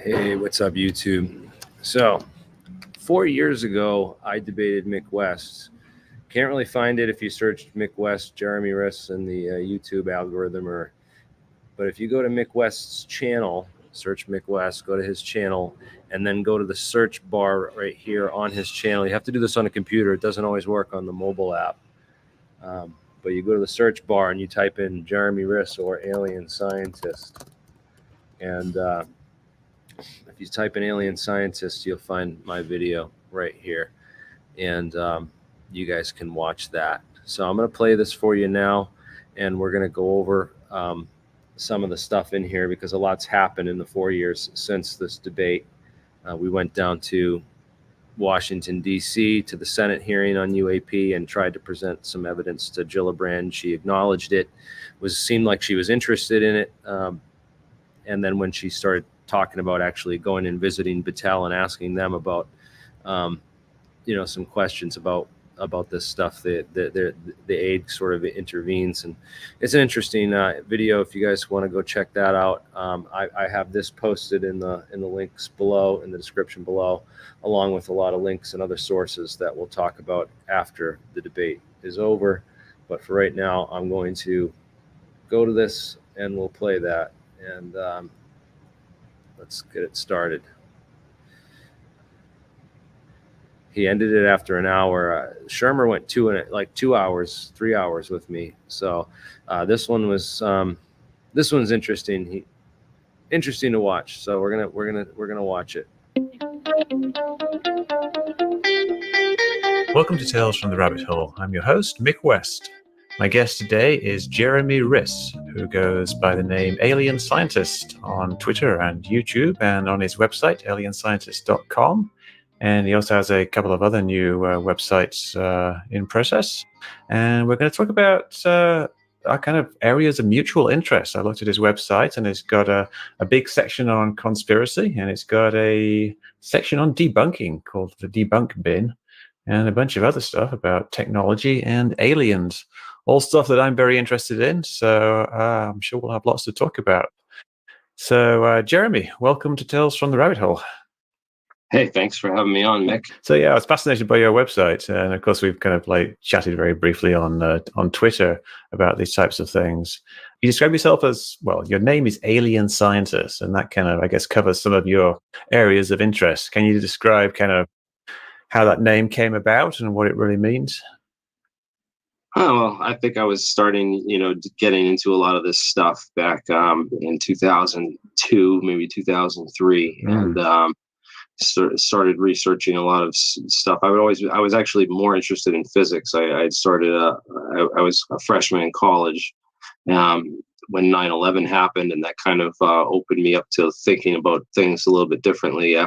Hey, what's up, YouTube? So, 4 years ago, I debated Mick West. Can't really find it if you search Mick West, Jeremy Riss in the YouTube algorithm, but if you go to Mick West's channel, search Mick West, go to his channel, and then go to the search bar right here on his channel. You have to do this on a computer. It doesn't always work on the mobile app. But you go to the search bar and you type in Jeremy Riss or alien scientist. And if you type in alien scientist, you'll find my video right here. And you guys can watch that. So I'm going to play this for you now. And we're going to go over some of the stuff in here because a lot's happened in the 4 years since this debate. We went down to Washington, D.C. to the Senate hearing on UAP and tried to present some evidence to Gillibrand. She acknowledged it. Seemed like she was interested in it. And then when she started talking about actually going and visiting Battelle and asking them about, some questions about this stuff, the aide sort of intervenes, and it's an interesting video. If you guys want to go check that out, I have this posted in the links below, in the description below, along with a lot of links and other sources that we'll talk about after the debate is over. But for right now, I'm going to go to this and we'll play that, and let's get it started. He ended it after an hour. Shermer went 2 hours, 3 hours with me. So this one's interesting. Interesting to watch. So we're gonna watch it. Welcome to Tales from the Rabbit Hole. I'm your host, Mick West. My guest today is Jeremy Riss, who goes by the name Alien Scientist on Twitter and YouTube, and on his website, alienscientist.com. And he also has a couple of other new websites in process. And we're going to talk about our kind of areas of mutual interest. I looked at his website, and it's got a big section on conspiracy, and it's got a section on debunking called the Debunk Bin, and a bunch of other stuff about technology and aliens. All stuff that I'm very interested in, so I'm sure we'll have lots to talk about. So, Jeremy, welcome to Tales from the Rabbit Hole. Hey, thanks for having me on, Mick. So, yeah, I was fascinated by your website, and of course, we've kind of chatted very briefly on Twitter about these types of things. You describe yourself as, well, your name is Alien Scientist, and that kind of, I guess, covers some of your areas of interest. Can you describe kind of how that name came about and what it really means? Oh, well, I think I was starting, getting into a lot of this stuff back in 2002, maybe 2003, and started researching a lot of stuff. I was actually more interested in physics. I was a freshman in college when 9/11 happened, and that kind of opened me up to thinking about things a little bit differently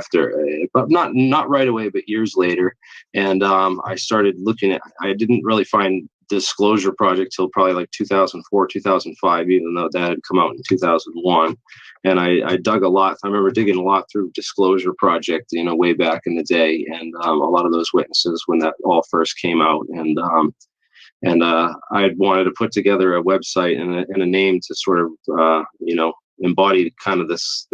but not right away, but years later. And I started looking at, I didn't really find Disclosure Project till probably like 2004, 2005, even though that had come out in 2001. And I dug a lot. I remember digging a lot through Disclosure Project, way back in the day, and a lot of those witnesses when that all first came out. And I had wanted to put together a website and a name to sort of, embody kind of this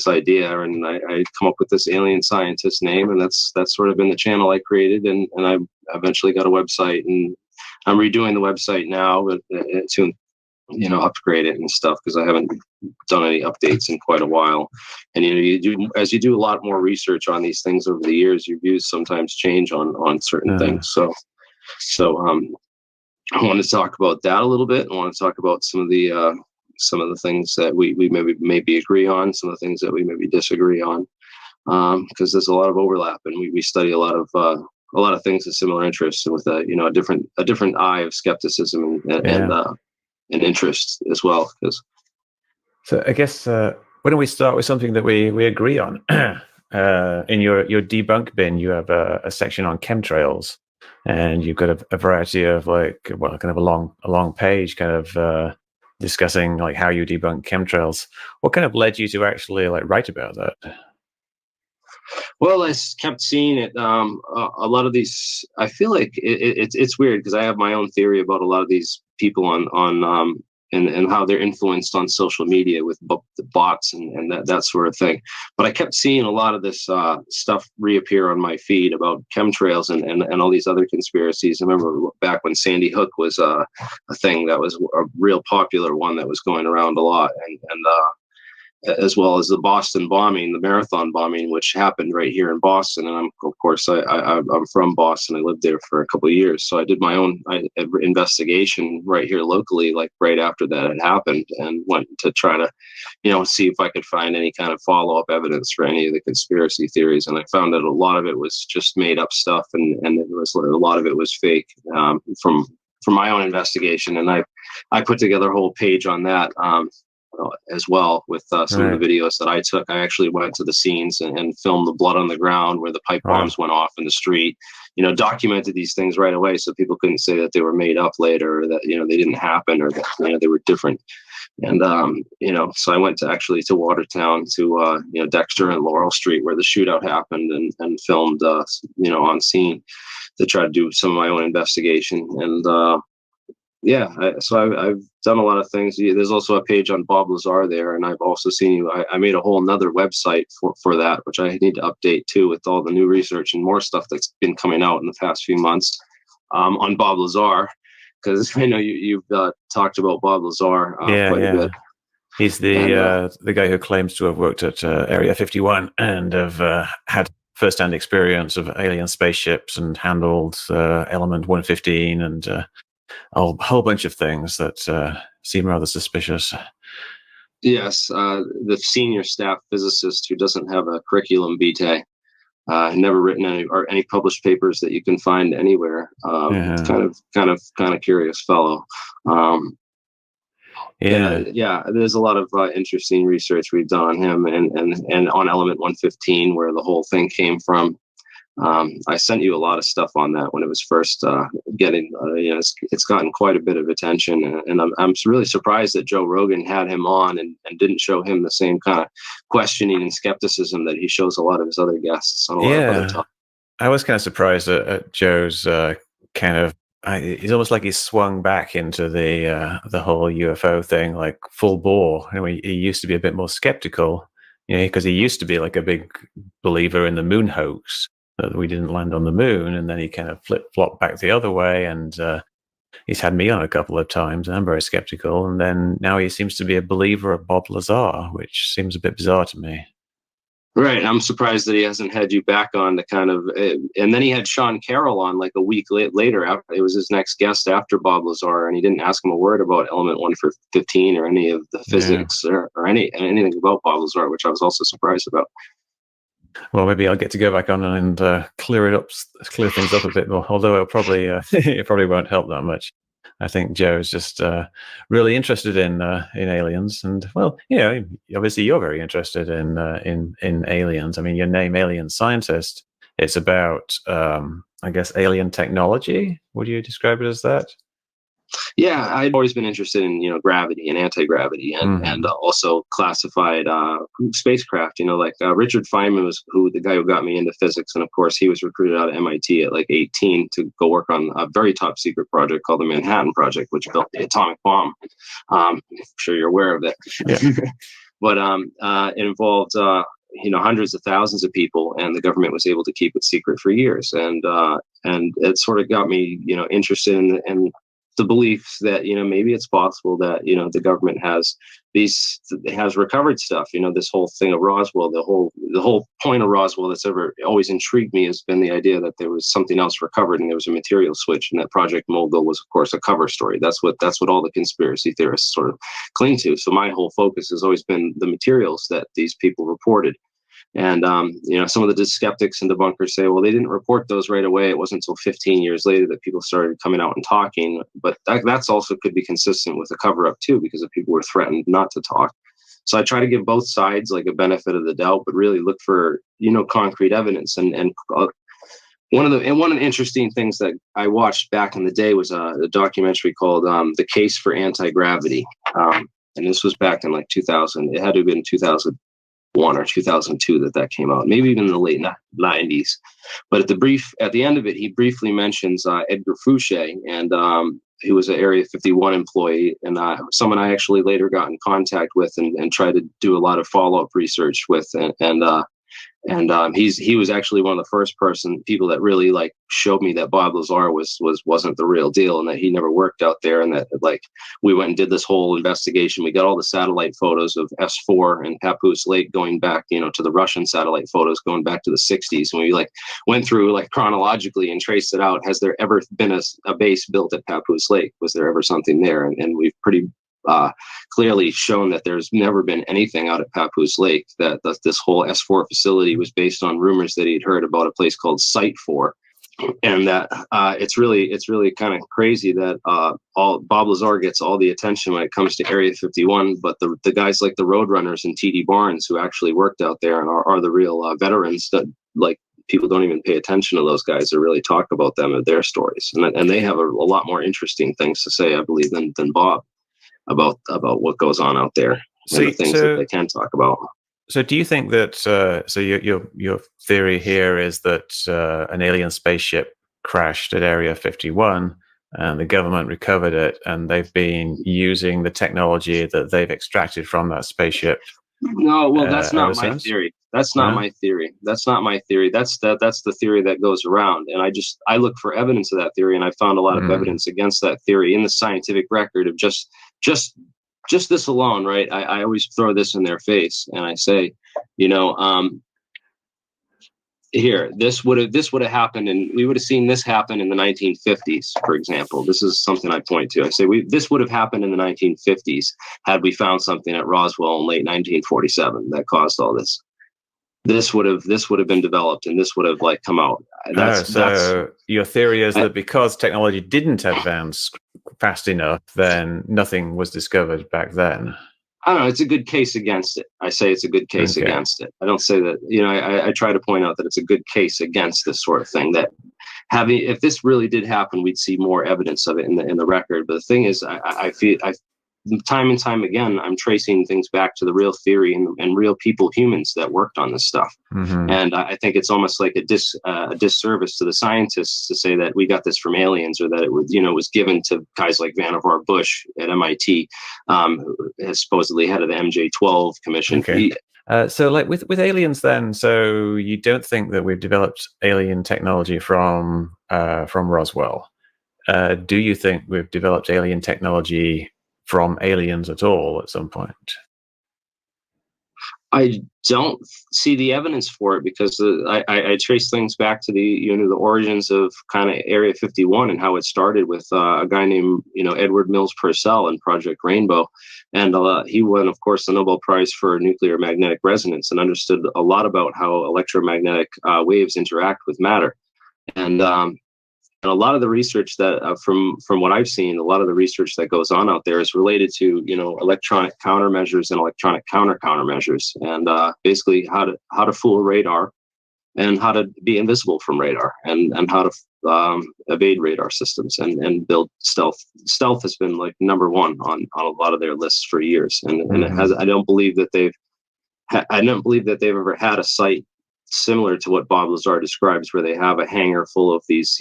idea. And I come up with this Alien Scientist name, and that's sort of been the channel I created. And I eventually got a website, and I'm redoing the website now to, upgrade it and stuff, because I haven't done any updates in quite a while. And, as you do a lot more research on these things over the years, your views sometimes change on certain things. So I want to talk about that a little bit. I want to talk about some of the things that we maybe agree on, some of the things that we maybe disagree on, because there's a lot of overlap, and we study a lot of things of similar interests with a different eye of skepticism and interest as well. So I guess why don't we start with something that we agree on? In your debunk bin, you have a section on chemtrails. And you've got a variety of kind of a long page kind of discussing how you debunk chemtrails. What kind of led you to actually write about that? Well, I kept seeing it. A lot of these, I feel like it's weird because I have my own theory about a lot of these people on and how they're influenced on social media with the bots and that sort of thing. But I kept seeing a lot of this stuff reappear on my feed about chemtrails and all these other conspiracies. I remember back when Sandy Hook was a thing that was a real popular one that was going around a lot, and as well as the Boston bombing, the marathon bombing, which happened right here in Boston. And I'm from Boston. I lived there for a couple of years. So I did my own investigation right here locally, like right after that had happened, and went to try to, see if I could find any kind of follow-up evidence for any of the conspiracy theories. And I found that a lot of it was just made up stuff, and it was, a lot of it was fake, from my own investigation. And I put together a whole page on that, as well, with some of the videos that I took. I actually went to the scenes and filmed the blood on the ground where the pipe bombs went off in the street, documented these things right away so people couldn't say that they were made up later, or that, they didn't happen, or that, they were different. And, so I went to Watertown, to, Dexter and Laurel Street where the shootout happened, and filmed, on scene to try to do some of my own investigation. And, so I've done a lot of things. There's also a page on Bob Lazar there, and I've also seen I made a whole nother website for that, which I need to update too, with all the new research and more stuff that's been coming out in the past few months, on Bob Lazar, because I know you've talked about Bob Lazar quite a bit. He's the guy who claims to have worked at Area 51 and have had first-hand experience of alien spaceships and handled Element 115 and a whole bunch of things that seem rather suspicious. Yes, the senior staff physicist who doesn't have a curriculum vitae, never written any published papers that you can find anywhere. Kind of curious fellow. There's a lot of interesting research we've done on him and on Element 115, where the whole thing came from. I sent you a lot of stuff on that when it was first getting, it's gotten quite a bit of attention, and I'm really surprised that Joe Rogan had him on and didn't show him the same kind of questioning and skepticism that he shows a lot of his other guests on a lot of other topics. I was kind of surprised at Joe's it's almost like he's swung back into the whole UFO thing, like full bore. He used to be a bit more skeptical, because he used to be like a big believer in the moon hoax, that we didn't land on the moon, and then he kind of flip-flopped back the other way, and he's had me on a couple of times, and I'm very skeptical, and then now he seems to be a believer of Bob Lazar, which seems a bit bizarre to me. Right. I'm surprised that he hasn't had you back on to kind of, and then he had Sean Carroll on like a week later. After it was his next guest after Bob Lazar, and he didn't ask him a word about Element 115 or any of the physics or anything about Bob Lazar, which I was also surprised about. Well, maybe I'll get to go back on and clear things up a bit more. Although it probably won't help that much. I think Joe's just really interested in aliens, and obviously you're very interested in aliens. I mean, your name, Alien Scientist, it's about I guess alien technology. Would you describe it as that? Yeah, I'd always been interested in gravity and anti-gravity, and also classified spacecraft. Like Richard Feynman was the guy who got me into physics, and of course he was recruited out of MIT at like 18 to go work on a very top secret project called the Manhattan Project, which built the atomic bomb. I'm sure you're aware of it. Yeah. But it involved hundreds of thousands of people, and the government was able to keep it secret for years, and it sort of got me interested in the belief that maybe it's possible that the government has recovered stuff. This whole thing of Roswell, the whole point of Roswell that's ever always intrigued me has been the idea that there was something else recovered, and there was a material switch, and that Project Mogul was of course a cover story. That's what all the conspiracy theorists sort of cling to. So my whole focus has always been the materials that these people reported. And, some of the skeptics and debunkers say, well, they didn't report those right away. It wasn't until 15 years later that people started coming out and talking. But that's also could be consistent with a cover up, too, because the people were threatened not to talk. So I try to give both sides like a benefit of the doubt, but really look for, concrete evidence. And one of the interesting things that I watched back in the day was a documentary called The Case for Anti-Gravity. And this was back in like 2000. It had to have been 2001 or 2002 that came out, maybe even in the late 90s. But at the end of it, he briefly mentions Edgar Fouché, and he was an Area 51 employee, and someone I actually later got in contact with and tried to do a lot of follow-up research with, and he was actually one of the first people that really like showed me that Bob Lazar wasn't the real deal, and that he never worked out there, and that like we went and did this whole investigation. We got all the satellite photos of S4 and Papoose Lake going back, to the Russian satellite photos going back to the 60s, and we like went through like chronologically and traced it out. Has there ever been a base built at Papoose Lake? Was there ever something there? And we've pretty clearly shown that there's never been anything out at Papoose Lake. That this whole S4 facility was based on rumors that he'd heard about a place called Site 4, and that it's really kind of crazy that all Bob Lazar gets all the attention when it comes to Area 51, but the guys like the Roadrunners and T.D. Barnes, who actually worked out there and are the real veterans, that like people don't even pay attention to those guys or really talk about them and their stories, and they have a lot more interesting things to say, I believe, than Bob about what goes on out there, and the things that they can talk about. So do you think that so your theory here is that an alien spaceship crashed at Area 51 and the government recovered it, and they've been using the technology that they've extracted from that spaceship? No, well, that's not my theory. That's not my theory. That's not my theory. That's the theory that goes around, and I look for evidence of that theory, and I found a lot of evidence against that theory in the scientific record of just this alone, right? I always throw this in their face, and I say, here, this would have happened, and we would have seen this happen in the 1950s, for example. This is something I point to. I say this would have happened in the 1950s had we found something at Roswell in late 1947 that caused all this. This would have been developed, and this would have like come out. So your theory is that because technology didn't advance fast enough, then nothing was discovered back then. I don't know. It's a good case against it. I say it's a good case against it. I don't say that. I try to point out that it's a good case against this sort of thing. That if this really did happen, we'd see more evidence of it in the record. But the thing is, I feel time and time again, I'm tracing things back to the real theory and real people, humans that worked on this stuff. Mm-hmm. And I think it's almost like a disservice to the scientists to say that we got this from aliens, or that it was, was given to guys like Vannevar Bush at MIT, who is supposedly head of the MJ-12 commission. Okay. So like with aliens then, so you don't think that we've developed alien technology from Roswell? Do you think we've developed alien technology from aliens at all at some point? I don't see the evidence for it, because I trace things back to the origins of kind of Area 51 and how it started with a guy named Edward Mills Purcell and Project Rainbow, and he won, of course, the Nobel Prize for nuclear magnetic resonance and understood a lot about how electromagnetic waves interact with matter, and a lot of the research that, from what I've seen, a lot of the research that goes on out there is related to, electronic countermeasures and electronic countermeasures, and basically how to fool radar, and how to be invisible from radar, and how to evade radar systems and build stealth. Stealth has been like number one on a lot of their lists for years, and it has. I don't believe that they've ever had a site similar to what Bob Lazar describes, where they have a hangar full of these,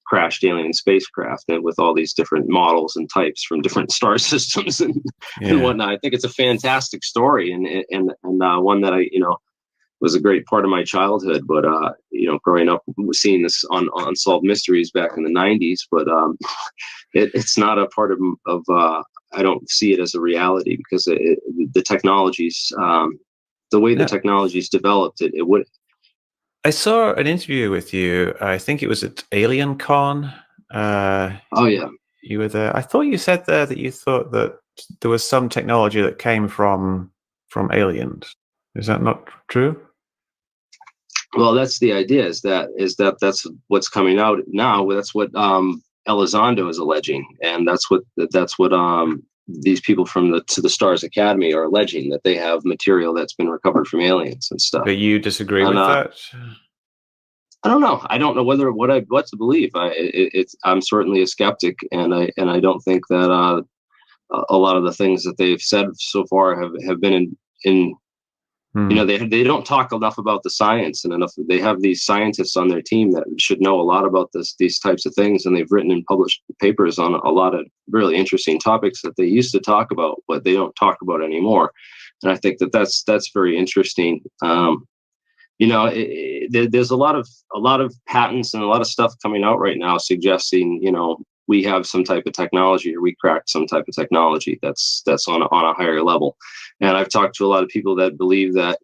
crashed alien spacecraft, and with all these different models and types from different star systems and whatnot. I think it's a fantastic story, and one that I was a great part of my childhood. But growing up seeing this on Unsolved Mysteries back in the 90s, but it's not a part of I don't see it as a reality, because the technologies, the way the technologies developed, it would. I saw an interview with you. I think it was at Alien Con. Oh yeah, you were there. I thought you said there that you thought that there was some technology that came from aliens. Is that not true? Well, that's the idea. Is that that's what's coming out now. That's what Elizondo is alleging, and that's what these people from the Stars Academy are alleging, that they have material that's been recovered from aliens and stuff. But you disagree with that? I don't know. I don't know what to believe. I'm certainly a skeptic, and I don't think that a lot of the things that they've said so far have been in They don't talk enough about the science, and enough. They have these scientists on their team that should know a lot about these types of things, and they've written and published papers on a lot of really interesting topics that they used to talk about, but they don't talk about anymore. And I think that's very interesting. There's a lot of patents and a lot of stuff coming out right now suggesting, we have some type of technology, or we cracked some type of technology that's on a higher level. And I've talked to a lot of people that believe that,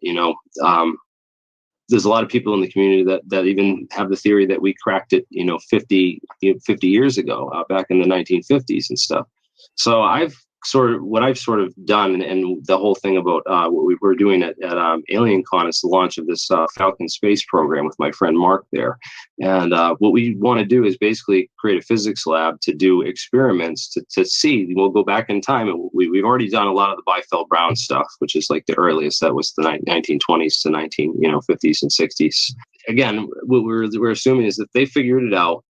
there's a lot of people in the community that even have the theory that we cracked it, 50 years ago, back in the 1950s and stuff. So what I've sort of done, and the whole thing about what we were doing at Alien Con is the launch of this Falcon Space program with my friend Mark there. And what we want to do is basically create a physics lab to do experiments to see. We'll go back in time, and we've already done a lot of the Biefeld-Brown stuff, which is like the earliest. That was the 1920s to 50s and 60s. Again, what we're assuming is that they figured it out.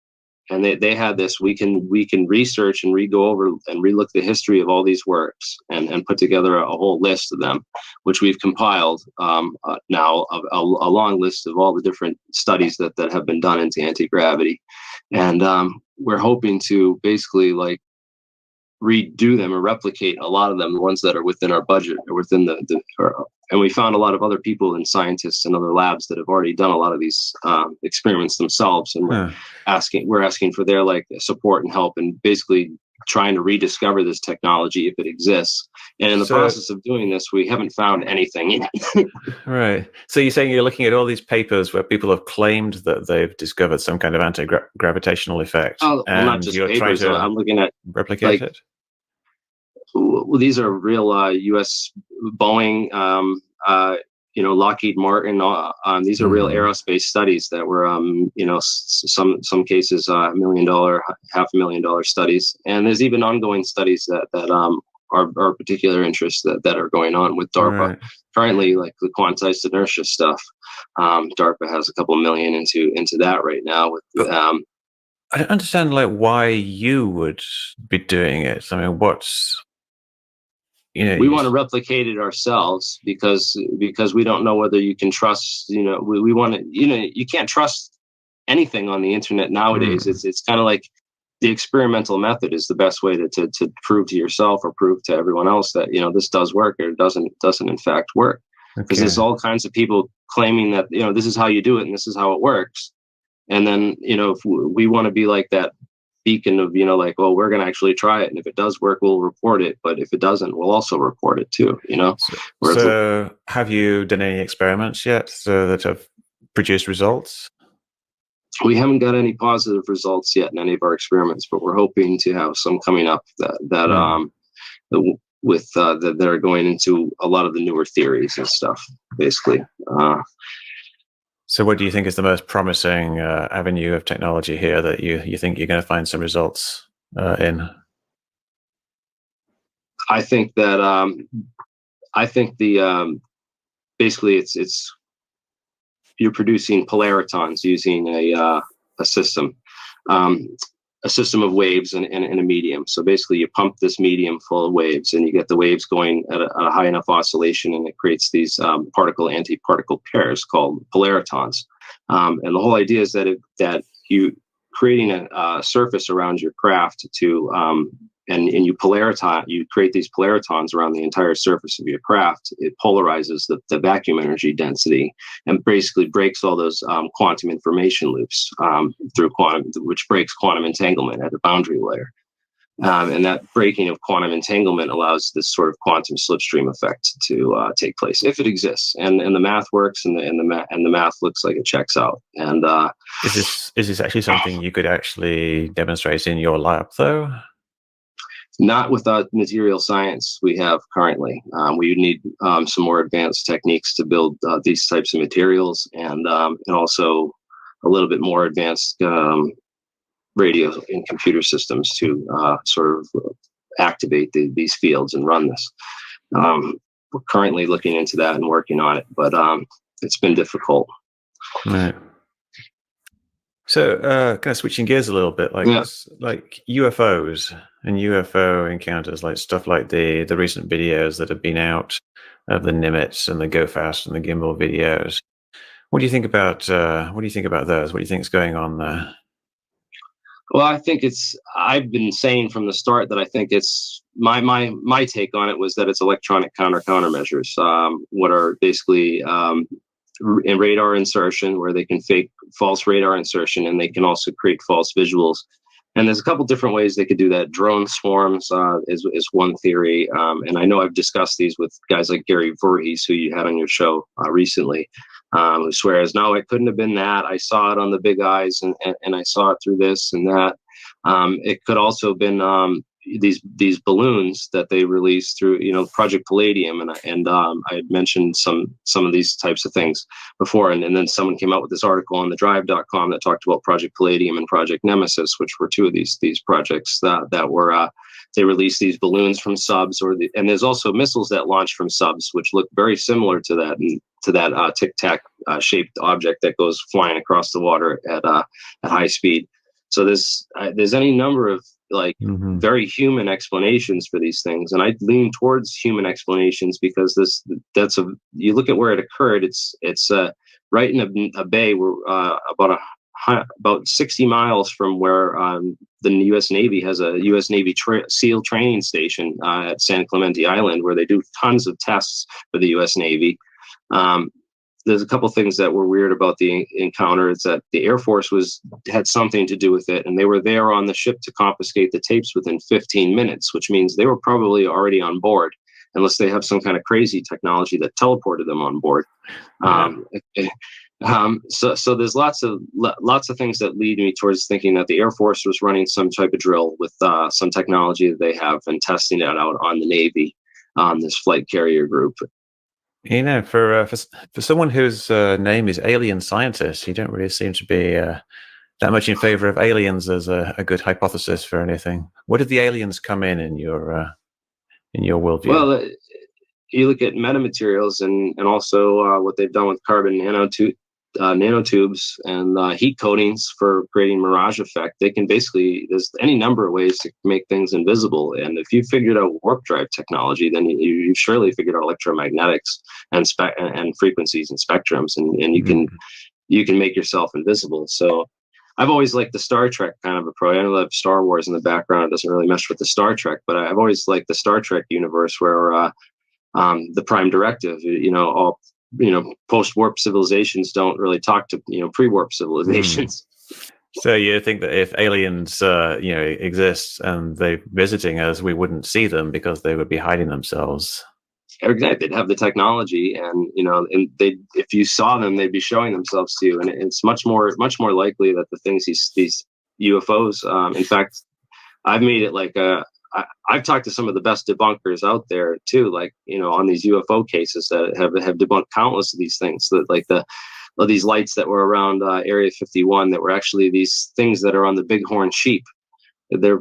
And they had this. We can research and re-go over and relook the history of all these works and put together a whole list of them, which we've compiled now, a long list of all the different studies that have been done into anti-gravity, and we're hoping to basically like redo them or replicate a lot of them, the ones that are within our budget or within and we found a lot of other people and scientists and other labs that have already done a lot of these experiments themselves, and we're asking for their like support and help, and basically trying to rediscover this technology if it exists. And in the process of doing this, we haven't found anything yet. Right. So you're saying you're looking at all these papers where people have claimed that they've discovered some kind of anti-gravitational effect. Well, not just papers. I'm looking at replicate it. Well, these are real U.S. Boeing, Lockheed Martin. These are real aerospace studies that were, some cases $1 million, $500,000 studies, and there's even ongoing studies that are particular interests that are going on with DARPA. Right. Currently, like the quantized inertia stuff, DARPA has a couple million into that right now. I don't understand why you would be doing it. I mean, we want to replicate it ourselves because we don't know whether you can trust. We want to. You can't trust anything on the internet nowadays. It's kind of like the experimental method is the best way to prove to yourself or prove to everyone else that this does work or it doesn't in fact work. Because there's all kinds of people claiming that this is how you do it and this is how it works. And then if we want to be like that beacon of we're going to actually try it, and if it does work we'll report it, but if it doesn't we'll also report it too. So have you done any experiments yet that have produced results? We haven't got any positive results yet in any of our experiments, but we're hoping to have some coming up that are going into a lot of the newer theories and stuff, basically. So what do you think is the most promising avenue of technology here that you think you're going to find some results in? I think that basically it's you're producing polaritons using a system of waves in a medium. So basically you pump this medium full of waves and you get the waves going at a high enough oscillation, and it creates these particle-antiparticle pairs called polaritons. And the whole idea is that you creating a surface around your craft and you create these polaritons around the entire surface of your craft. It polarizes the vacuum energy density and basically breaks all those quantum information loops through which breaks quantum entanglement at the boundary layer. And that breaking of quantum entanglement allows this sort of quantum slipstream effect to take place if it exists, and the math works, and the math looks like it checks out. And is this actually something you could actually demonstrate in your lab, though? Not without material science we have currently. We need some more advanced techniques to build these types of materials, and also a little bit more advanced radio and computer systems to sort of activate these fields and run this. We're currently looking into that and working on it, but it's been difficult. Right. So, kind of switching gears a little bit, like UFOs and UFO encounters, like stuff like the recent videos that have been out the Nimitz and the Go Fast and the gimbal videos. What do you think about those? What do you think is going on there? Well, I think I've been saying from the start that I think it's my take on it was that it's electronic countermeasures, what are basically in radar insertion, where they can fake false radar insertion, and they can also create false visuals. And there's a couple different ways they could do that. Drone swarms is one theory, and I know I've discussed these with guys like Gary Voorhees, who you had on your show recently, who swears, no, it couldn't have been that. I saw it on the big eyes, and I saw it through this and that. It could also have been these balloons that they released through, Project Palladium, and I had mentioned some of these types of things before, and then someone came out with this article on thedrive.com that talked about Project Palladium and Project Nemesis, which were two of these projects that were they released these balloons from subs, and there's also missiles that launch from subs, which look very similar to that Tic Tac shaped object that goes flying across the water at high speed. So there's any number of very human explanations for these things, and I lean towards human explanations because you look at where it occurred. It's right in a bay where about 60 miles from where the U.S. Navy has a U.S. Navy SEAL training station at San Clemente Island, where they do tons of tests for the U.S. Navy. There's a couple things that were weird about the encounter. It's that the Air Force had something to do with it, and they were there on the ship to confiscate the tapes within 15 minutes, which means they were probably already on board, unless they have some kind of crazy technology that teleported them on board. So there's lots of things that lead me towards thinking that the Air Force was running some type of drill with some technology that they have and testing it out on the Navy, this flight carrier group. For someone whose name is Alien Scientist, you don't really seem to be that much in favor of aliens as a good hypothesis for anything. Where did the aliens come in your worldview? Well, you look at metamaterials and also what they've done with carbon nanotubes and heat coatings for creating mirage effect. They can there's any number of ways to make things invisible. And if you figured out warp drive technology, then you've surely figured out electromagnetics and frequencies and spectrums, and you can make yourself invisible. So I've always liked the Star Trek kind of approach. I know that Star Wars in the background doesn't really mesh with the Star Trek, but I've always liked the Star Trek universe where the prime directive, all post-warp civilizations don't really talk to pre-warp civilizations. So you think that if aliens exist and they're visiting us, we wouldn't see them because they would be hiding themselves? Exactly. They'd have the technology, and if you saw them, they'd be showing themselves to you. And it's much more likely that the things these UFOs. In fact, I've made it I've talked to some of the best debunkers out there too, on these UFO cases that have debunked countless of these things. That these lights that were around Area 51 that were actually these things that are on the bighorn sheep. They're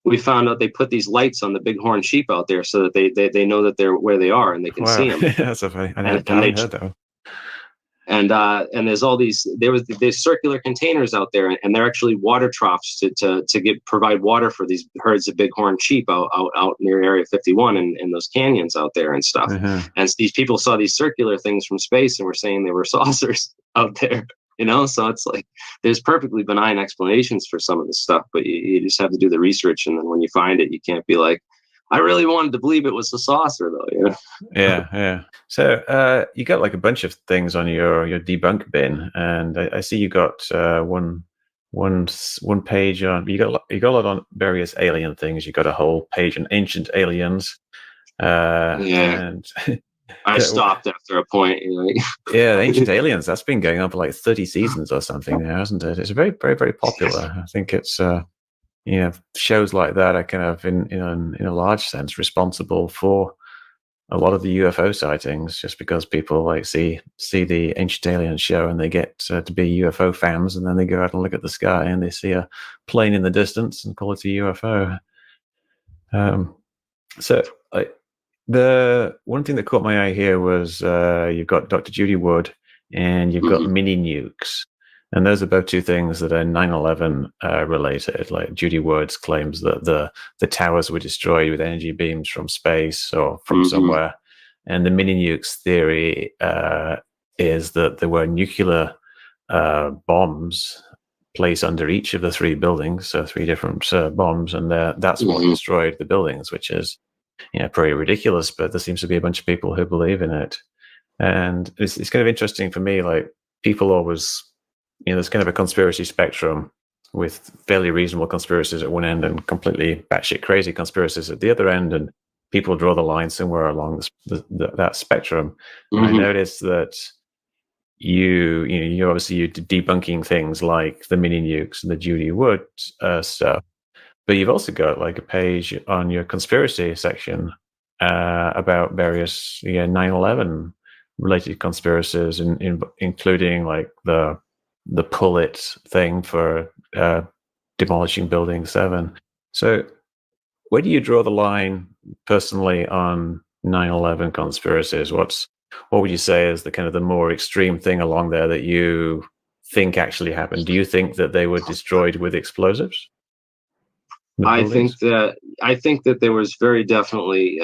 we found out they put these lights on the bighorn sheep out there so that they know that they're where they are and they can see them. That's so funny. I haven't heard that. And there's all there's circular containers out there, and they're actually water troughs to provide water for these herds of bighorn sheep out near Area 51 and those canyons out there and stuff. And these people saw these circular things from space and were saying they were saucers out there. So it's there's perfectly benign explanations for some of this stuff, but you just have to do the research, and then when you find it, you can't be like, I really wanted to believe it was a saucer, though. Yeah. So you got a bunch of things on your debunk bin, and I see you got one page on. You got a lot on various alien things. You got a whole page on ancient aliens. And I stopped after a point. Yeah, Ancient Aliens. That's been going on for 30 seasons or something now, hasn't it? It's very, very, very popular. I think it's shows like that are kind of in a large sense responsible for a lot of the UFO sightings, just because people see the Ancient Aliens show and they get to be UFO fans, and then they go out and look at the sky and they see a plane in the distance and call it a UFO. The one thing that caught my eye here was you've got Dr. Judy Wood and you've got mini nukes. And those are both two things that are 9/11 related. Like Judy Woods claims that the towers were destroyed with energy beams from space or from somewhere. And the mini nukes theory is that there were nuclear bombs placed under each of the three buildings, so three different bombs, and that's what destroyed the buildings, which is pretty ridiculous. But there seems to be a bunch of people who believe in it, and it's kind of interesting for me. Like people always, there's kind of a conspiracy spectrum with fairly reasonable conspiracies at one end and completely batshit crazy conspiracies at the other end, and people draw the line somewhere along that spectrum. And I noticed that you obviously you're debunking things like the mini nukes and the Judy Wood stuff, but you've also got like a page on your conspiracy section about various 9/11 related conspiracies, including like the pull-it thing for demolishing Building 7. So where do you draw the line personally on 9/11 conspiracies? What would you say is the kind of the more extreme thing along there that you think actually happened? Do you think that they were destroyed with explosives? I think that there was very definitely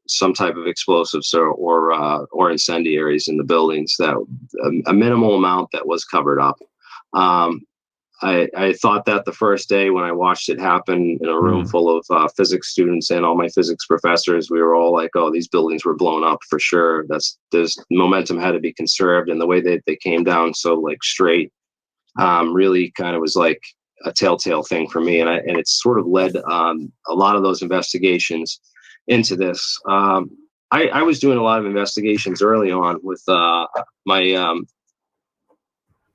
some type of explosives or incendiaries in the buildings, that a minimal amount that was covered up. I thought that the first day when I watched it happen in a room full of physics students and all my physics professors, we were all like, "Oh, these buildings were blown up for sure. There's momentum had to be conserved," and the way they came down so like straight, really kind of was like a telltale thing for me, and it's sort of led a lot of those investigations into this. I was doing a lot of investigations early on with my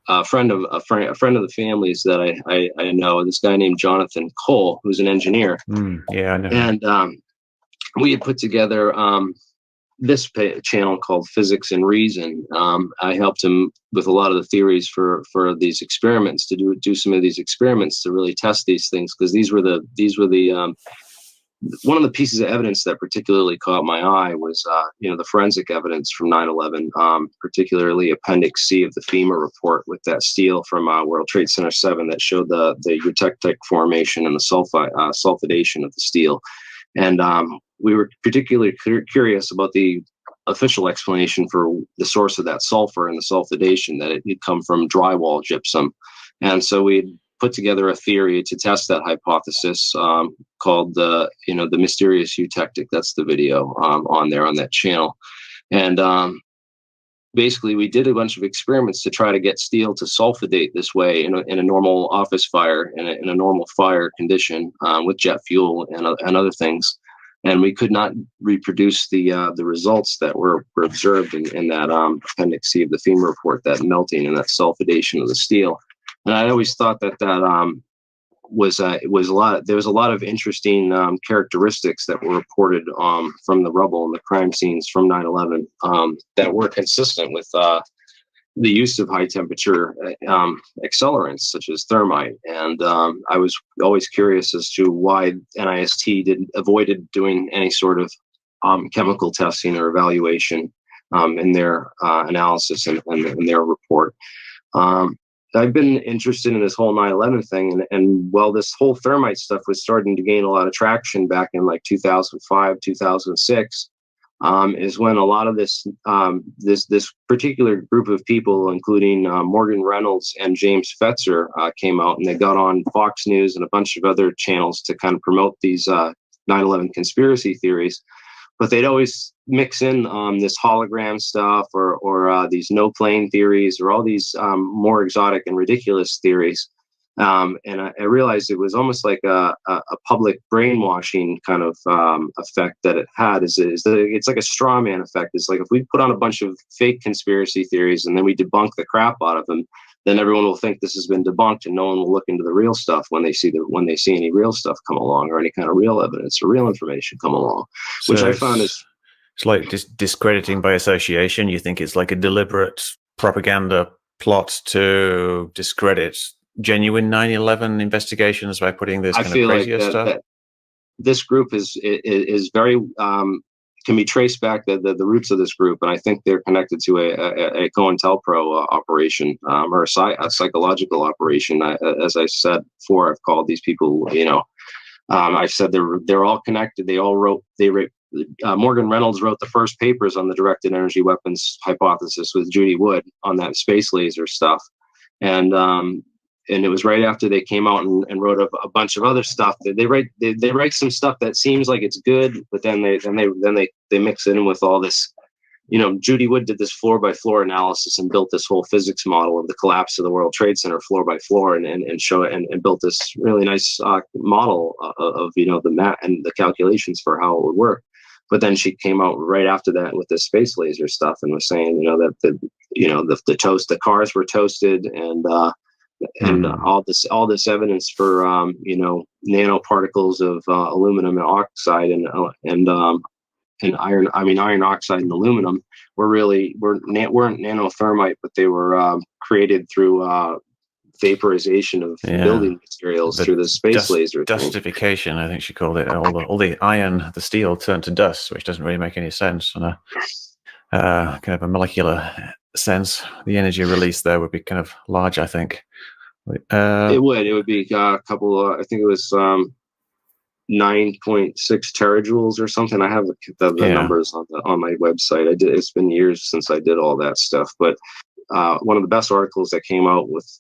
a friend of the family's that I know, this guy named Jonathan Cole, who's an engineer. Yeah, I know. And we had put together this channel called Physics and Reason. I helped him with a lot of the theories for these experiments, to do some of these experiments to really test these things, because these were the one of the pieces of evidence that particularly caught my eye was the forensic evidence from 9/11, particularly Appendix C of the FEMA report with that steel from World Trade Center 7 that showed the eutectic formation and the sulfidation of the steel. And we were particularly curious about the official explanation for the source of that sulfur and the sulfidation, that it had come from drywall gypsum. And so we put together a theory to test that hypothesis, called the mysterious eutectic. That's the video on there on that channel. And basically we did a bunch of experiments to try to get steel to sulfidate this way in a normal office fire, in a normal fire condition, with jet fuel and other things. And we could not reproduce the results that were observed in that Appendix C of the FEMA report, that melting and that sulfidation of the steel. And I always thought that was a lot. There was a lot of interesting characteristics that were reported from the rubble and the crime scenes from 9/11 that were consistent with the use of high temperature accelerants such as thermite. And I was always curious as to why NIST avoided doing any sort of chemical testing or evaluation in their analysis and in their report. I've been interested in this whole 9/11 thing, and while this whole thermite stuff was starting to gain a lot of traction back in like 2005, 2006, is when a lot of this particular group of people, including Morgan Reynolds and James Fetzer, came out, and they got on Fox News and a bunch of other channels to kind of promote these 9/11 conspiracy theories. But they'd always mix in this hologram stuff or these no plane theories, or all these more exotic and ridiculous theories. And I realized it was almost like a public brainwashing kind of effect that it had. It's like a straw man effect. It's like if we put on a bunch of fake conspiracy theories and then we debunk the crap out of them, then everyone will think this has been debunked, and no one will look into the real stuff when they see any real stuff come along, or any kind of real evidence or real information come along, which I found is. It's like discrediting by association. You think it's like a deliberate propaganda plot to discredit genuine 9/11 investigations by putting this kind of crazier stuff? That this group is very can be traced back the roots of this group, and I think they're connected to a COINTELPRO operation, or a psychological operation. As I said before, I've called these people, I've said they're all connected. They all wrote. Morgan Reynolds wrote the first papers on the directed energy weapons hypothesis with Judy Wood on that space laser stuff, and it was right after they came out and wrote a bunch of other stuff. They write some stuff that seems like it's good, but then they mix it in with all this. Judy Wood did this floor by floor analysis and built this whole physics model of the collapse of the World Trade Center floor by floor, and show it and built this really nice model of the map and the calculations for how it would work. But then she came out right after that with the space laser stuff and was saying, that the cars were toasted, and all this evidence for nanoparticles of aluminum and oxide and iron oxide and aluminum weren't nanothermite, but they were created through vaporization of building materials through the space laser dustification, I think she called it. All the iron, the steel turned to dust, which doesn't really make any sense on a kind of a molecular sense. The energy release there would be kind of large, I think. It would be a couple. I think it was 9.6 terajoules or something. I have the numbers on my website. It's been years since I did all that stuff, but one of the best articles that came out was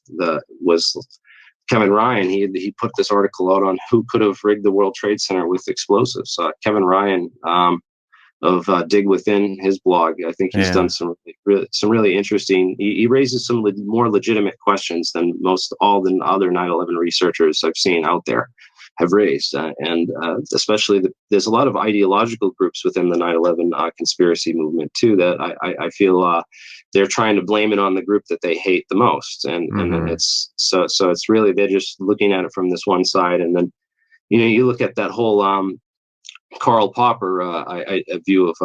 Kevin Ryan. He put this article out on who could have rigged the World Trade Center with explosives. Kevin Ryan of Dig Within, his blog. I think he's done some really interesting. He raises some more legitimate questions than all the other 9/11 researchers I've seen out there have raised, and especially there's a lot of ideological groups within the 9/11 conspiracy movement too that I feel they're trying to blame it on the group that they hate the most, and it's so it's really they're just looking at it from this one side, and then you look at that whole Karl Popper a view of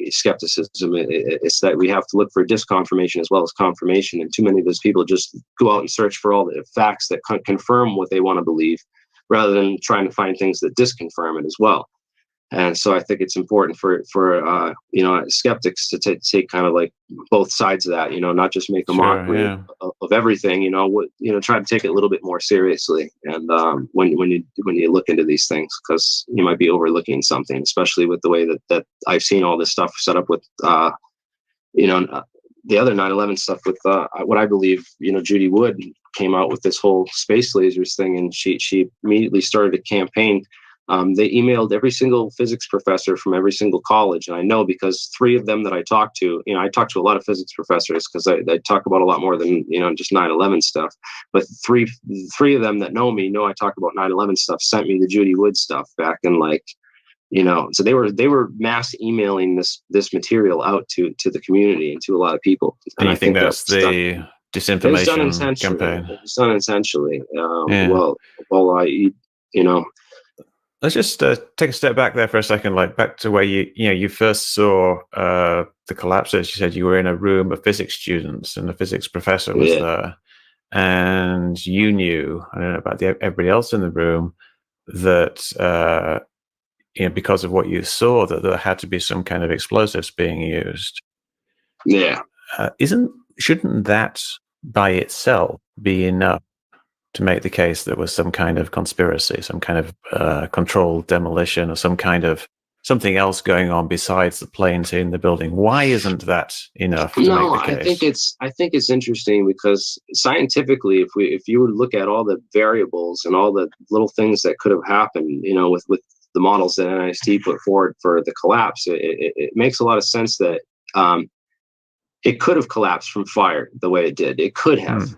skepticism. It's that we have to look for disconfirmation as well as confirmation, and too many of those people just go out and search for all the facts that confirm what they want to believe, rather than trying to find things that disconfirm it as well. And so I think it's important for skeptics to take kind of like both sides of that, not just make a mockery of everything, try to take it a little bit more seriously. And when you look into these things, because you might be overlooking something, especially with the way that I've seen all this stuff set up with, the other 9/11 stuff with what I believe, Judy Wood came out with this whole space lasers thing, and she immediately started a campaign. They emailed every single physics professor from every single college, and I know because 3 of them that I talked to, I talked to a lot of physics professors because I talk about a lot more than just 9/11 stuff. But three of them that know me know I talk about 9/11 stuff. Sent me the Judy Wood stuff back in so they were mass emailing this material out to the community and to a lot of people. And I think that's the disinformation campaign. It's done intentionally. Let's just take a step back there for a second, back to where you first saw the collapses. You said you were in a room of physics students, and the physics professor was there, and you knew, I don't know about everybody else in the room, that because of what you saw, that there had to be some kind of explosives being used. Yeah. Shouldn't that by itself be enough to make the case that was some kind of conspiracy, some kind of controlled demolition, or some kind of something else going on besides the planes in the building? Why isn't that enough to make the case? I think it's interesting because scientifically, if you would look at all the variables and all the little things that could have happened, with the models that NIST put forward for the collapse, it makes a lot of sense that it could have collapsed from fire the way it did. It could have.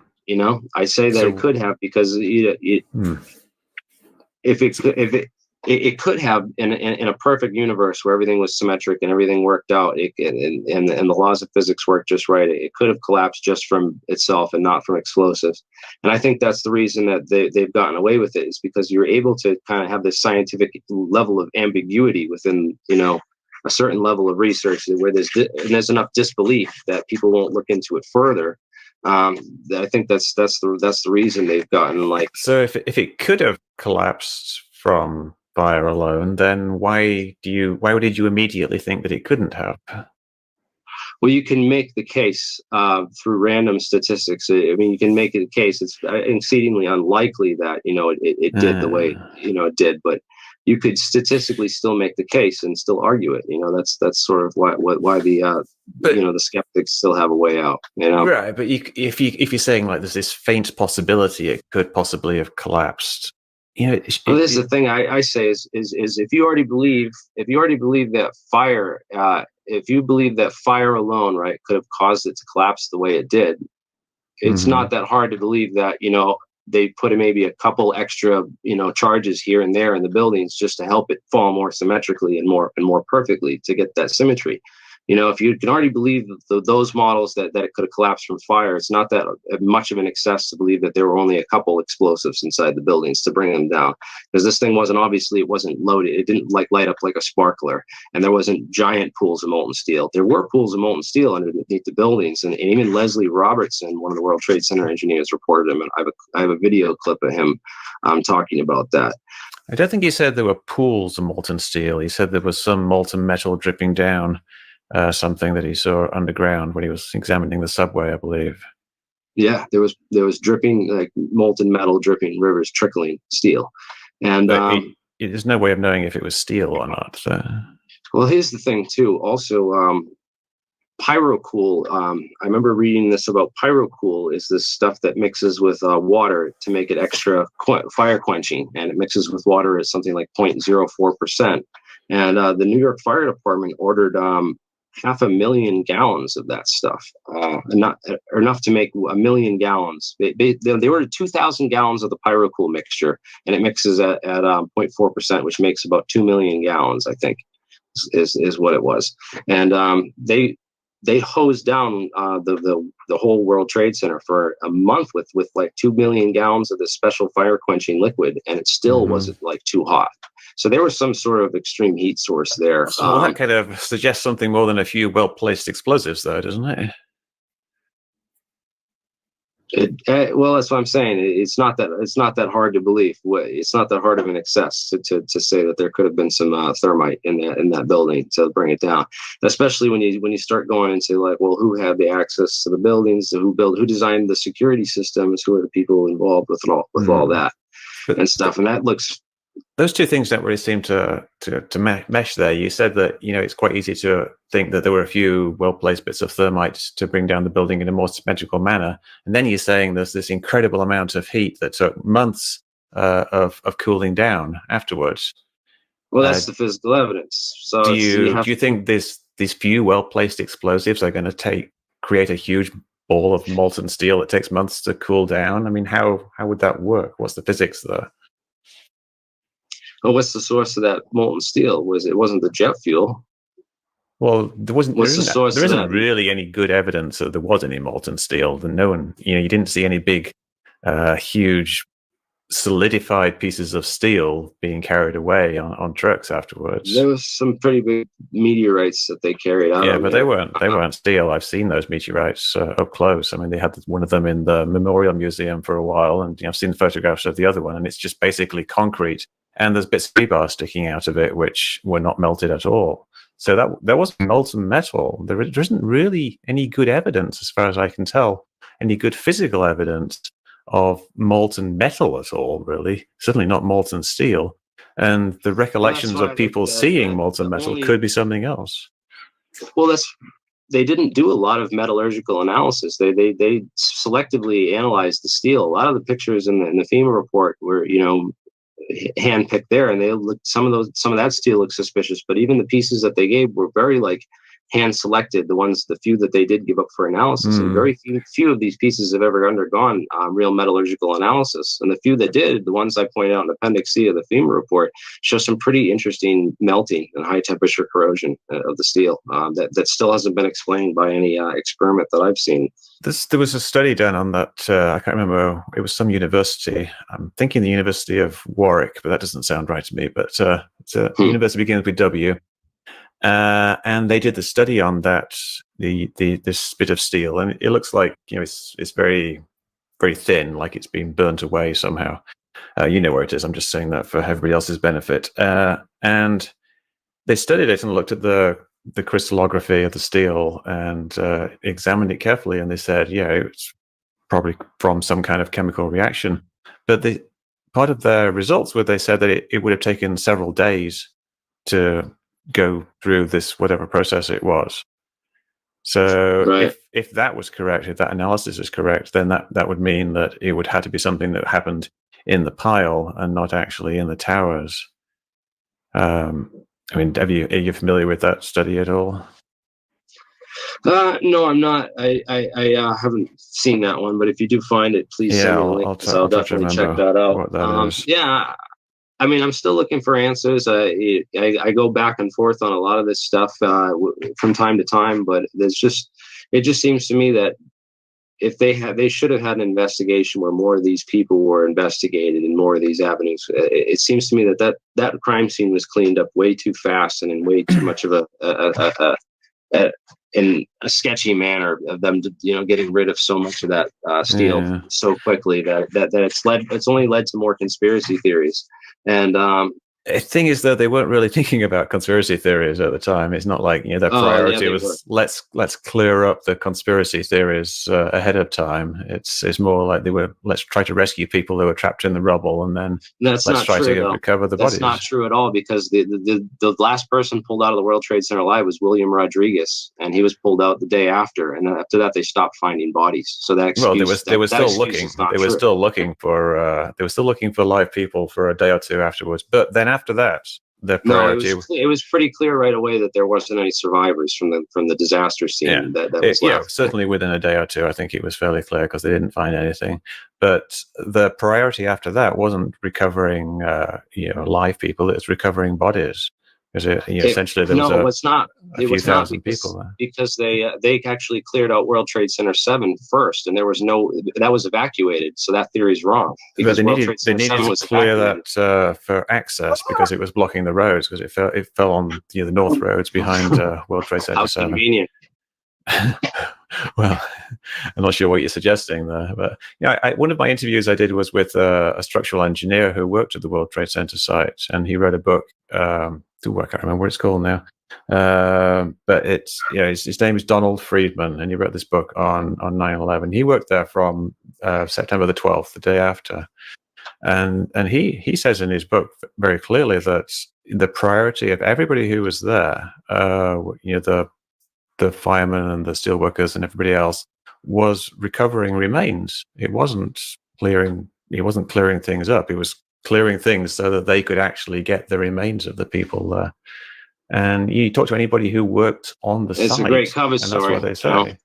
I say that it could have because it could have in a perfect universe where everything was symmetric and everything worked out, and the laws of physics worked just right. It could have collapsed just from itself and not from explosives. And I think that's the reason that they've gotten away with it, is because you're able to kind of have this scientific level of ambiguity within a certain level of research where there's enough disbelief that people won't look into it further. I think that's the reason they've gotten So if it could have collapsed from fire alone, then why did you immediately think that it couldn't have? Well, you can make the case through random statistics. I mean, you can make a case. It's exceedingly unlikely that it did the way it did, but you could statistically still make the case and still argue it. That's sort of why the the skeptics still have a way out. Right, but if you're saying like there's this faint possibility it could possibly have collapsed, well, this is the thing I say is if you already believe that fire, if you believe that fire alone, right, could have caused it to collapse the way it did, it's not that hard to believe that they put maybe a couple extra charges here and there in the buildings just to help it fall more symmetrically and more perfectly to get that symmetry. If you can already believe those models that it could have collapsed from fire, it's not that much of an excess to believe that there were only a couple explosives inside the buildings to bring them down. Because this thing wasn't loaded. It didn't light up like a sparkler, and there wasn't giant pools of molten steel. There were pools of molten steel underneath the buildings, and even Leslie Robertson, one of the World Trade Center engineers, reported him. And I have a video clip of him talking about that. I don't think he said there were pools of molten steel. He said there was some molten metal dripping down. Something that he saw underground when he was examining the subway, I believe. Yeah, there was dripping, like molten metal dripping, rivers trickling steel, and there's no way of knowing if it was steel or not. So. Well, here's the thing too. Also, pyrocool. I remember reading this about pyrocool. Is this stuff that mixes with water to make it extra fire quenching, and it mixes with water at something like 0.04%. And the New York Fire Department ordered 500,000 gallons of that stuff, not enough to make 1 million gallons. They ordered 2,000 gallons of the pyrocool mixture, and it mixes at 0.4%, which makes about 2 million gallons, I think, is what it was. And they hosed down the whole World Trade Center for a month with like 2 million gallons of this special fire quenching liquid, and it still wasn't like too hot. So there was some sort of extreme heat source there. Well, that kind of suggests something more than a few well-placed explosives, though, doesn't it? Well, that's what I'm saying. It's not that hard to believe. It's not that hard of an excess to say that there could have been some thermite in that building to bring it down. Especially when you start going into like, well, who had the access to the buildings? Who designed the security systems? Who are the people involved with all that and stuff? And that looks. Those two things don't really seem to mesh there. You said that it's quite easy to think that there were a few well-placed bits of thermite to bring down the building in a more symmetrical manner, and then you're saying there's this incredible amount of heat that took months of cooling down afterwards. Well, that's the physical evidence. So do you think these few well-placed explosives are going to create a huge ball of molten steel that takes months to cool down? I mean, how would that work? What's the physics there? Well, what's the source of that molten steel? It wasn't the jet fuel? Well, there isn't really any good evidence that there was any molten steel. No one, you didn't see any big, huge, solidified pieces of steel being carried away on trucks afterwards. There was some pretty big meteorites that they carried out. Yeah, but they weren't steel. I've seen those meteorites up close. I mean, they had one of them in the Memorial Museum for a while, and I've seen photographs of the other one, and it's just basically concrete. And there's bits of rebar sticking out of it, which were not melted at all. So that was molten metal. There isn't really any good evidence, as far as I can tell, any good physical evidence of molten metal at all, really. Certainly not molten steel. And the recollections of people seeing molten metal could be something else. Well, they didn't do a lot of metallurgical analysis. They selectively analyzed the steel. A lot of the pictures in the FEMA report were, handpicked there, and they looked, some of that steel looked suspicious, but even the pieces that they gave were very hand selected, the few that they did give up for analysis. And very few of these pieces have ever undergone real metallurgical analysis, and the few that did, the ones I pointed out in Appendix C of the FEMA report, show some pretty interesting melting and high temperature corrosion of the steel that still hasn't been explained by any experiment that I've seen. There was a study done on that. I can't remember. It was some university. I'm thinking the University of Warwick, but that doesn't sound right to me. But it's a university begins with W. And they did the study on that, this bit of steel, and it looks like it's very, very thin, like it's been burnt away somehow. You know where it is. I'm just saying that for everybody else's benefit. And they studied it and looked at the crystallography of the steel and examined it carefully. And they said, yeah, it's probably from some kind of chemical reaction. But part of their results were they said that it would have taken several days to go through this whatever process it was. So Right. if that was correct, if that analysis is correct, then that would mean that it would have to be something that happened in the pile and not actually in the towers. I mean, are you familiar with that study at all? No, I'm not. I haven't seen that one, but if you do find it, please send me a link. I'll definitely check that out. What that is. Yeah, I mean, I'm still looking for answers. I go back and forth on a lot of this stuff from time to time, but it just seems to me that if they should have had an investigation where more of these people were investigated and more of these avenues. It seems to me that crime scene was cleaned up way too fast and in way too much of in a sketchy manner of them, getting rid of so much of that steel so quickly that it's only led to more conspiracy theories. And the thing is, though, they weren't really thinking about conspiracy theories at the time. It's not like their priority was let's clear up the conspiracy theories ahead of time. It's more like they were let's try to rescue people who were trapped in the rubble, and then let's try to recover the bodies. That's not true at all, because the last person pulled out of the World Trade Center alive was William Rodriguez, and he was pulled out the day after. And after that, they stopped finding bodies. So that excuse, they were still looking. They were still looking for live people for a day or two afterwards, but then after that, the priority. No, it was pretty clear right away that there wasn't any survivors from the disaster scene. That was left. Yeah, certainly within a day or two, I think it was fairly clear because they didn't find anything. But the priority after that wasn't recovering, live people; it's recovering bodies. Because essentially there was a few thousand people there. Because they actually cleared out World Trade Center 7 first, and that was evacuated. So that theory is wrong. Because they needed to clear that for access because it was blocking the roads, because it fell on the North roads behind World Trade Center 7. How convenient. Well, I'm not sure what you're suggesting there, but one of my interviews I did was with a structural engineer who worked at the World Trade Center site, and he read a book. I can't remember what it's called now, but it's his name is Donald Friedman, and he wrote this book on 9/11. He worked there from September the 12th, the day after, and he says in his book very clearly that the priority of everybody who was there, the firemen and the steelworkers and everybody else, was recovering remains. It wasn't clearing things up. It was clearing things so that they could actually get the remains of the people there. And you talk to anybody who worked on the site. It's a great cover story. That's what they say.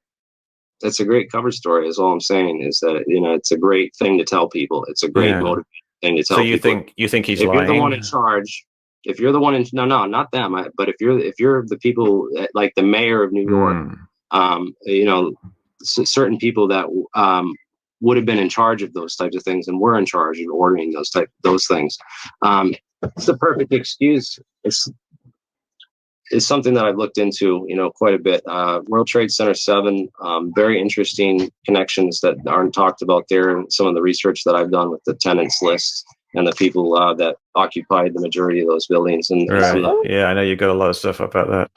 It's a great cover story, is all I'm saying, is that, it's a great thing to tell people. It's a great motivating thing to tell people. So you think he's lying? If you're the one in charge, if you're the one in, no, not them, but if you're the people, like the mayor of New York, certain people that would have been in charge of those types of things and were in charge of ordering those things. It's the perfect excuse. It's something that I've looked into, quite a bit. World Trade Center 7, very interesting connections that aren't talked about there, and some of the research that I've done with the tenants lists and the people that occupied the majority of those buildings. And yeah, I know you got a lot of stuff about that.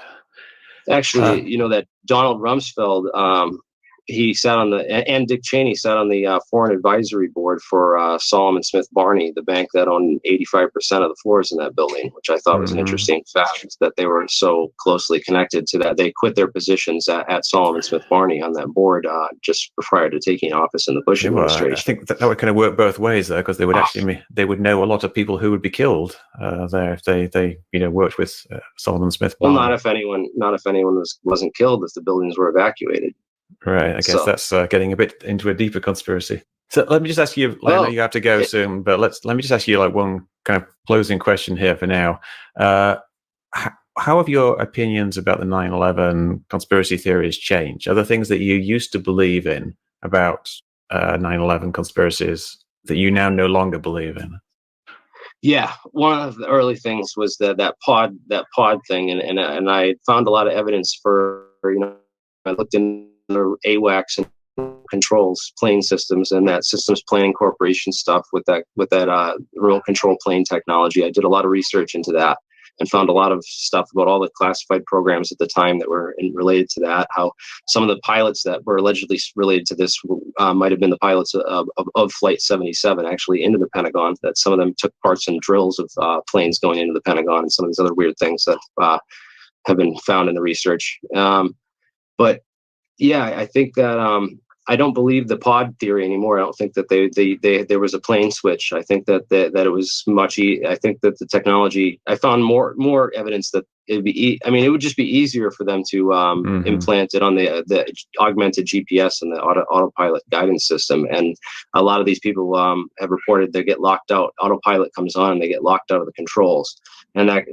Actually, that Donald Rumsfeld, he sat on and Dick Cheney sat on the foreign advisory board for Solomon Smith Barney, the bank that owned 85% of the floors in that building, which I thought was an interesting fact, that they were so closely connected to that. They quit their positions at Solomon Smith Barney on that board just prior to taking office in the Bush administration. I think that would kind of work both ways, though, because they would they would know a lot of people who would be killed there if they worked with Solomon Smith Barney. Well, not if anyone wasn't killed, if the buildings were evacuated. Right, I guess that's getting a bit into a deeper conspiracy. So let me just ask you, I know you have to go soon, but let me just ask you one kind of closing question here for now. How have your opinions about the 9/11 conspiracy theories changed? Are there things that you used to believe in about 9/11 conspiracies that you now no longer believe in? Yeah, one of the early things was that pod thing, and I found a lot of evidence for I looked in the AWACS and controls plane systems and that systems planning corporation stuff with that remote control plane technology. I did a lot of research into that and found a lot of stuff about all the classified programs at the time that were related to that, how some of the pilots that were allegedly related to this might have been the pilots of Flight 77 actually into the Pentagon, that some of them took parts in drills of planes going into the Pentagon and some of these other weird things that have been found in the research. But yeah, I think that I don't believe the pod theory anymore. I don't think that there was a plane switch. I think that it was much. I think that the technology. I found more evidence that it'd be. It would just be easier for them to implant it on the augmented GPS and the autopilot guidance system. And a lot of these people have reported they get locked out. Autopilot comes on and they get locked out of the controls. And that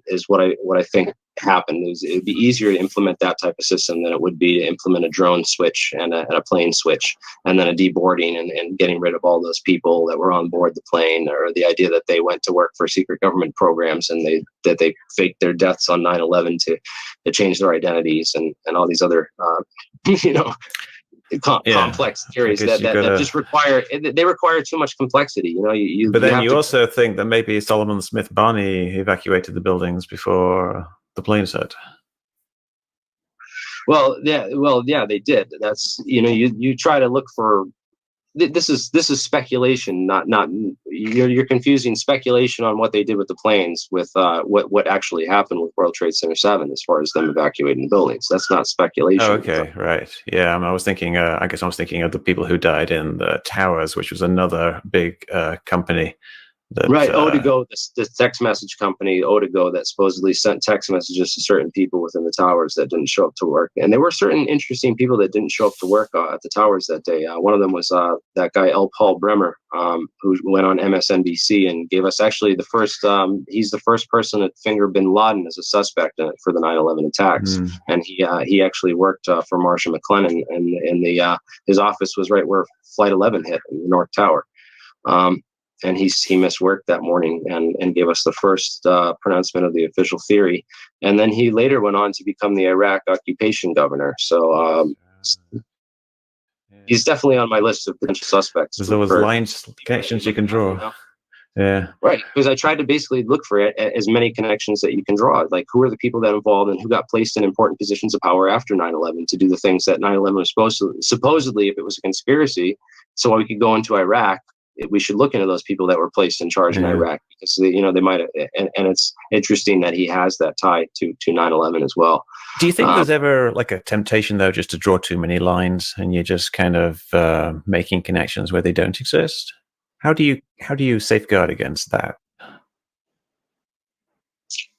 is what I think happened. It would be easier to implement that type of system than it would be to implement a drone switch and a plane switch, and then a deboarding and getting rid of all those people that were on board the plane, or the idea that they went to work for secret government programs and they faked their deaths on 9/11 to change their identities and all these other complex theories that just require too much complexity. But then you also think that maybe Solomon Smith Barney evacuated the buildings before the plane hit. Well, yeah, they did. That's you try to look for. This is speculation, not you're confusing speculation on what they did with the planes with what actually happened with World Trade Center 7 as far as them evacuating the buildings. That's not speculation. Oh, okay, right. Yeah, I was thinking. I guess I was thinking of the people who died in the towers, which was another big company. Right, Otigo, the text message company, Otigo, that supposedly sent text messages to certain people within the towers that didn't show up to work. And there were certain interesting people that didn't show up to work at the towers that day. One of them was that guy, L. Paul Bremer, who went on MSNBC and gave us actually the first, he's the first person that fingered bin Laden as a suspect for the 9/11 attacks. And he actually worked for Marshall McLennan, and his office was right where Flight 11 hit in the North Tower. And he missed work that morning and gave us the first pronouncement of the official theory. And then he later went on to become the Iraq occupation governor. So he's definitely on my list of potential suspects. There's always lines, connections you can draw. Yeah. Right. Because I tried to basically look for as many connections that you can draw. Like, who are the people that involved and who got placed in important positions of power after 9/11 to do the things that 9/11 was supposedly, if it was a conspiracy, so we could go into Iraq, we should look into those people that were placed in charge in Iraq, because they might have, and it's interesting that he has that tie to 9/11 as well. Do you think there's ever like a temptation though, just to draw too many lines and you're just kind of making connections where they don't exist? How do you safeguard against that?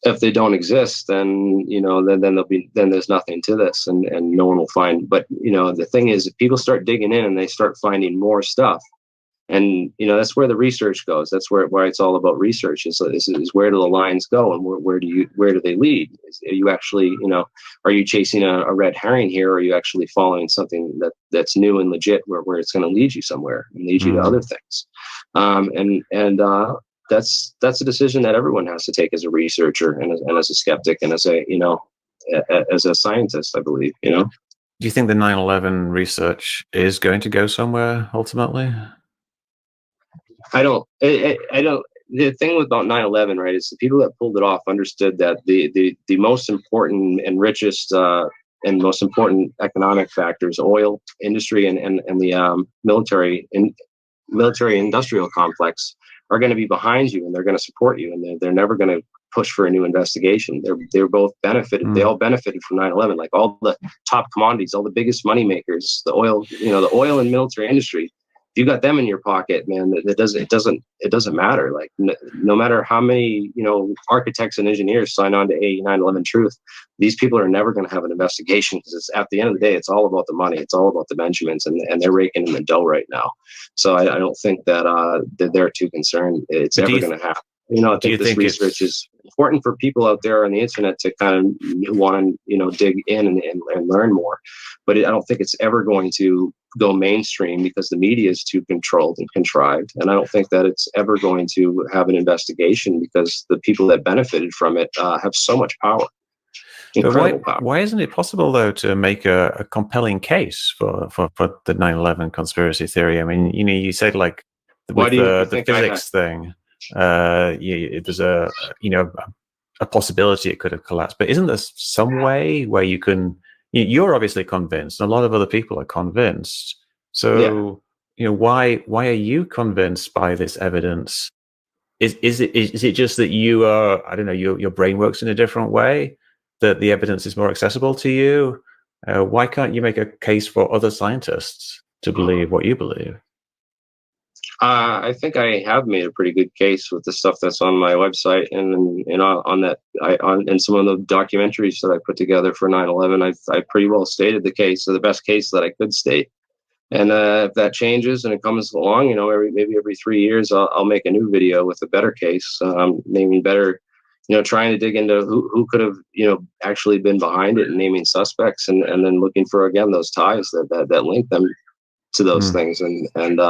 If they don't exist, then then there's nothing to this, and no one will find. But the thing is, if people start digging in and they start finding more stuff. And that's where the research goes. That's where it's all about research. Is where do the lines go, and where do they lead? Are you actually are you chasing a red herring here, or are you actually following something that's new and legit, where it's going to lead you somewhere and lead you to other things? That's a decision that everyone has to take as a researcher and as a skeptic and as a scientist, I believe. Do you think the 9/11 research is going to go somewhere ultimately? I don't. The thing about 9/11, right, is the people that pulled it off understood that the most important and richest and most important economic factors, oil industry and the military industrial complex, are going to be behind you, and they're going to support you, and they're never going to push for a new investigation. They're both benefited. They all benefited from 9/11. Like all the top commodities, all the biggest money makers, the oil, the oil and military industry. If you got them in your pocket, man, it doesn't matter. Like no matter how many architects and engineers sign on to 9/11 Truth, these people are never going to have an investigation, because it's, at the end of the day, it's all about the money. It's all about the Benjamins, and they're raking in the dough right now. So I don't think that they're too concerned it's ever going to happen. I think this research is important for people out there on the internet to kind of want to, dig in and learn more. But I don't think it's ever going to go mainstream, because the media is too controlled and contrived. And I don't think that it's ever going to have an investigation, because the people that benefited from it have so much power. incredible power. Why isn't it possible, though, to make a compelling case for the 9/11 conspiracy theory? I mean, you said, like, Why with do you the think physics thing, there's a possibility it could have collapsed. But isn't there some way where you can? You're obviously convinced, and a lot of other people are convinced. So, why are you convinced by this evidence? Is it just that you are, I don't know, your brain works in a different way, that the evidence is more accessible to you? Why can't you make a case for other scientists to believe what you believe? I think I have made a pretty good case with the stuff that's on my website and on that and some of the documentaries that I put together for 9/11. I pretty well stated the case, so the best case that I could state. And if that changes and it comes along, maybe every 3 years, I'll make a new video with a better case, naming better, trying to dig into who could have, actually been behind it and naming suspects and then looking for, again, those ties that link them to those things. And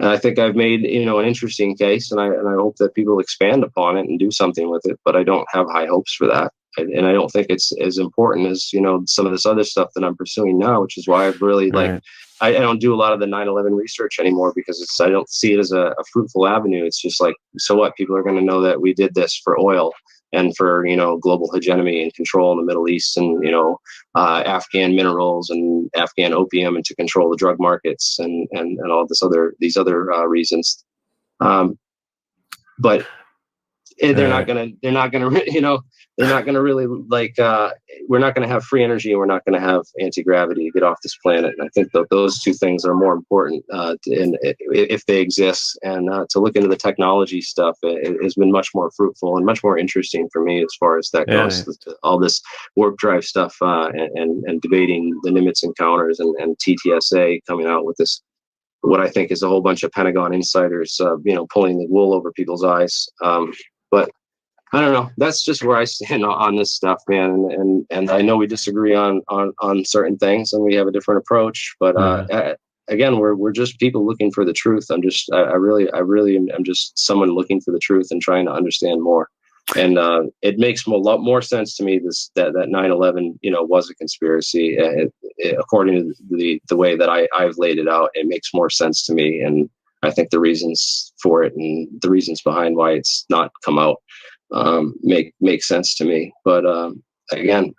I think I've made, an interesting case, and I hope that people expand upon it and do something with it. But I don't have high hopes for that, and I don't think it's as important as some of this other stuff that I'm pursuing now, which is why I've really Right. I don't do a lot of the 9/11 research anymore because I don't see it as a fruitful avenue. It's just like, so what? People are going to know that we did this for oil and for Mm-hmm. hegemony and control in the Middle East, and Afghan minerals and Afghan opium, and to control the drug markets and all these other reasons. But they're not gonna they're not gonna really we're not gonna have free energy, and we're not gonna have anti-gravity to get off this planet. And I think that those two things are more important if they exist. And to look into the technology stuff has been much more fruitful and much more interesting for me as far as that goes. All this warp drive stuff and debating the Nimitz encounters and TTSA coming out with this, what I think is a whole bunch of Pentagon insiders, pulling the wool over people's eyes. But I don't know. That's just where I stand on this stuff, man. And I know we disagree on certain things, and we have a different approach. But again, we're just people looking for the truth. I really am just someone looking for the truth and trying to understand more. And it makes a lot more sense to me that 9/11 was a conspiracy. According to the way that I've laid it out, it makes more sense to me. And I think the reasons for it and the reasons behind why it's not come out make sense to me. But again,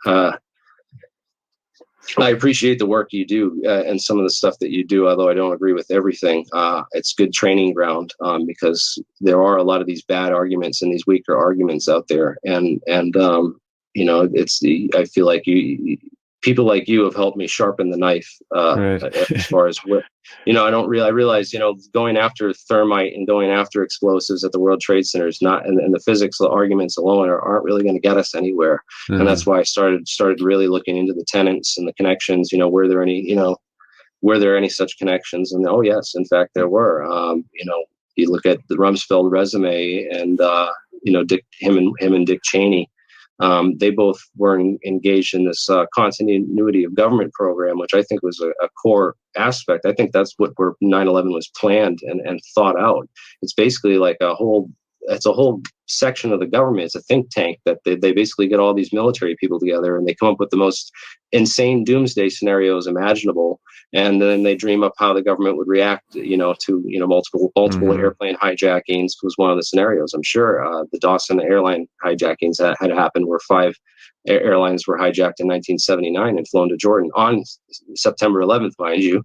I appreciate the work you do and some of the stuff that you do, although I don't agree with everything. It's good training ground because there are a lot of these bad arguments and these weaker arguments out there. And I feel like people like you have helped me sharpen the knife as far as what, I realize, going after thermite and going after explosives at the World Trade Center is not, and the physics arguments alone aren't really going to get us anywhere. Mm-hmm. And that's why I started really looking into the tenets and the connections, were there any such connections? And yes, in fact, there were. You look at the Rumsfeld resume and, him and Dick Cheney. They both were engaged in this continuity of government program, which I think was a core aspect. I think that's where 9/11 was planned and thought out. It's basically like a whole section of the government. It's a think tank that they basically get all these military people together and they come up with the most insane doomsday scenarios imaginable. And then they dream up how the government would react, to multiple mm-hmm. airplane hijackings was one of the scenarios. I'm sure the Dawson airline hijackings that had happened, where 5 airlines were hijacked in 1979 and flown to Jordan on September 11th, mind you.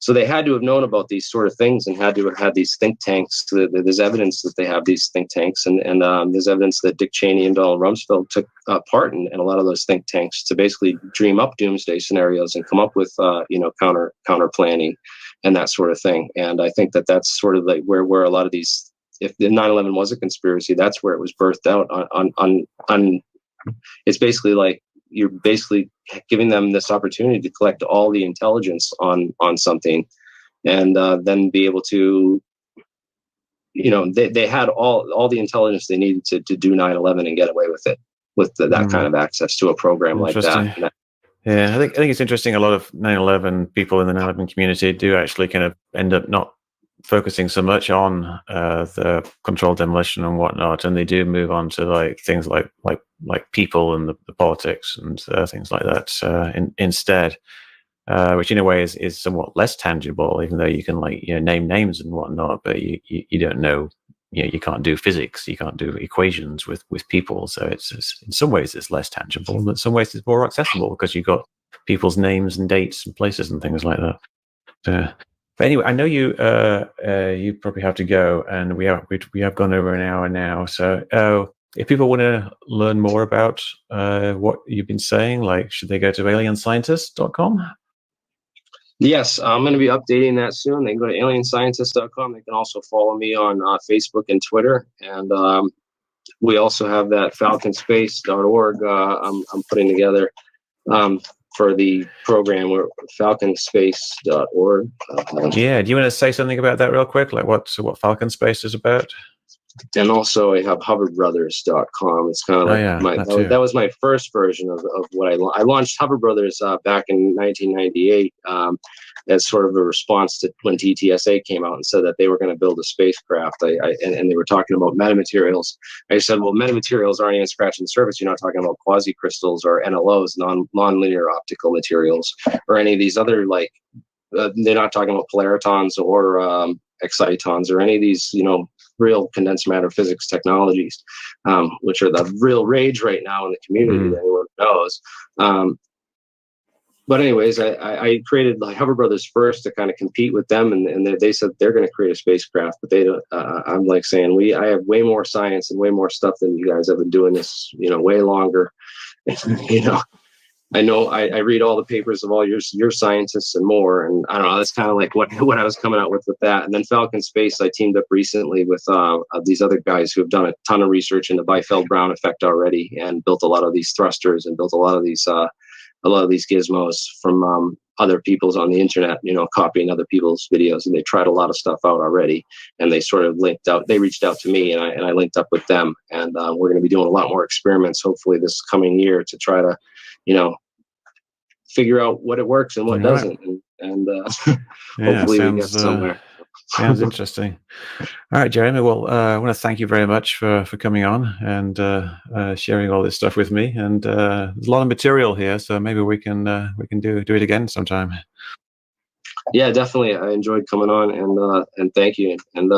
So they had to have known about these sort of things and had to have had these think tanks. There's evidence that they have these think tanks, and there's evidence that Dick Cheney and Donald Rumsfeld took part in a lot of those think tanks to basically dream up doomsday scenarios and come up with counter planning and that sort of thing. And I think that that's sort of like where a lot of these, if the 9/11 was a conspiracy, that's where it was birthed out on. It's basically like, you're basically giving them this opportunity to collect all the intelligence on something, and then be able to, they had all the intelligence they needed to do 9/11 and get away with it, with that kind of access to a program like that. Yeah, I think it's interesting. A lot of 9/11 people in the 9/11 community do actually kind of end up not focusing so much on the controlled demolition and whatnot, and they do move on to like things like people and the politics and things like that instead, which in a way is somewhat less tangible, even though you can name names and whatnot, but you don't know. You can't do physics, you can't do equations with people, so it's in some ways it's less tangible, but in some ways it's more accessible because you've got people's names and dates and places and things like that. But anyway, I know you you probably have to go, and we have gone over an hour now. So if people want to learn more about what you've been saying, like, should they go to alienscientist.com? Yes, I'm going to be updating that soon. They can go to alienscientist.com. They can also follow me on Facebook and Twitter. And we also have that falconspace.org I'm putting together for the program, or falconspace.org. Yeah, do you want to say something about that real quick? Like what Falcon Space is about? And also I have hoverbrothers.com. It's kind of like that was my first version of what I launched Hover Brothers back in 1998 as sort of a response to when TTSA came out and said that they were going to build a spacecraft. And they were talking about metamaterials. I said, well, metamaterials aren't even scratching the surface. You're not talking about quasi-crystals or NLOs, non-linear optical materials, or any of these other they're not talking about polaritons or excitons or any of these, real condensed matter physics technologies, which are the real rage right now in the community that anyone knows. But anyways, I created Hover Brothers first to kind of compete with them, and they said they're going to create a spacecraft, but they don't. I'm like saying I have way more science and way more stuff than you guys have been doing this, way longer. I know I read all the papers of all your scientists and more, and I don't know. That's kind of like what I was coming out with that. And then Falcon Space, I teamed up recently with these other guys who have done a ton of research into Biefeld-Brown effect already, and built a lot of these thrusters and built a lot of these gizmos from other people's on the internet. Copying other people's videos, and they tried a lot of stuff out already. And they sort of linked out. They reached out to me, and I linked up with them. And we're going to be doing a lot more experiments, hopefully this coming year, to try to figure out what it works and what doesn't, and hopefully we get somewhere. Sounds interesting. All right, Jeremy. Well, I want to thank you very much for coming on and sharing all this stuff with me. And there's a lot of material here, so maybe we can do it again sometime. Yeah, definitely. I enjoyed coming on, and thank you, and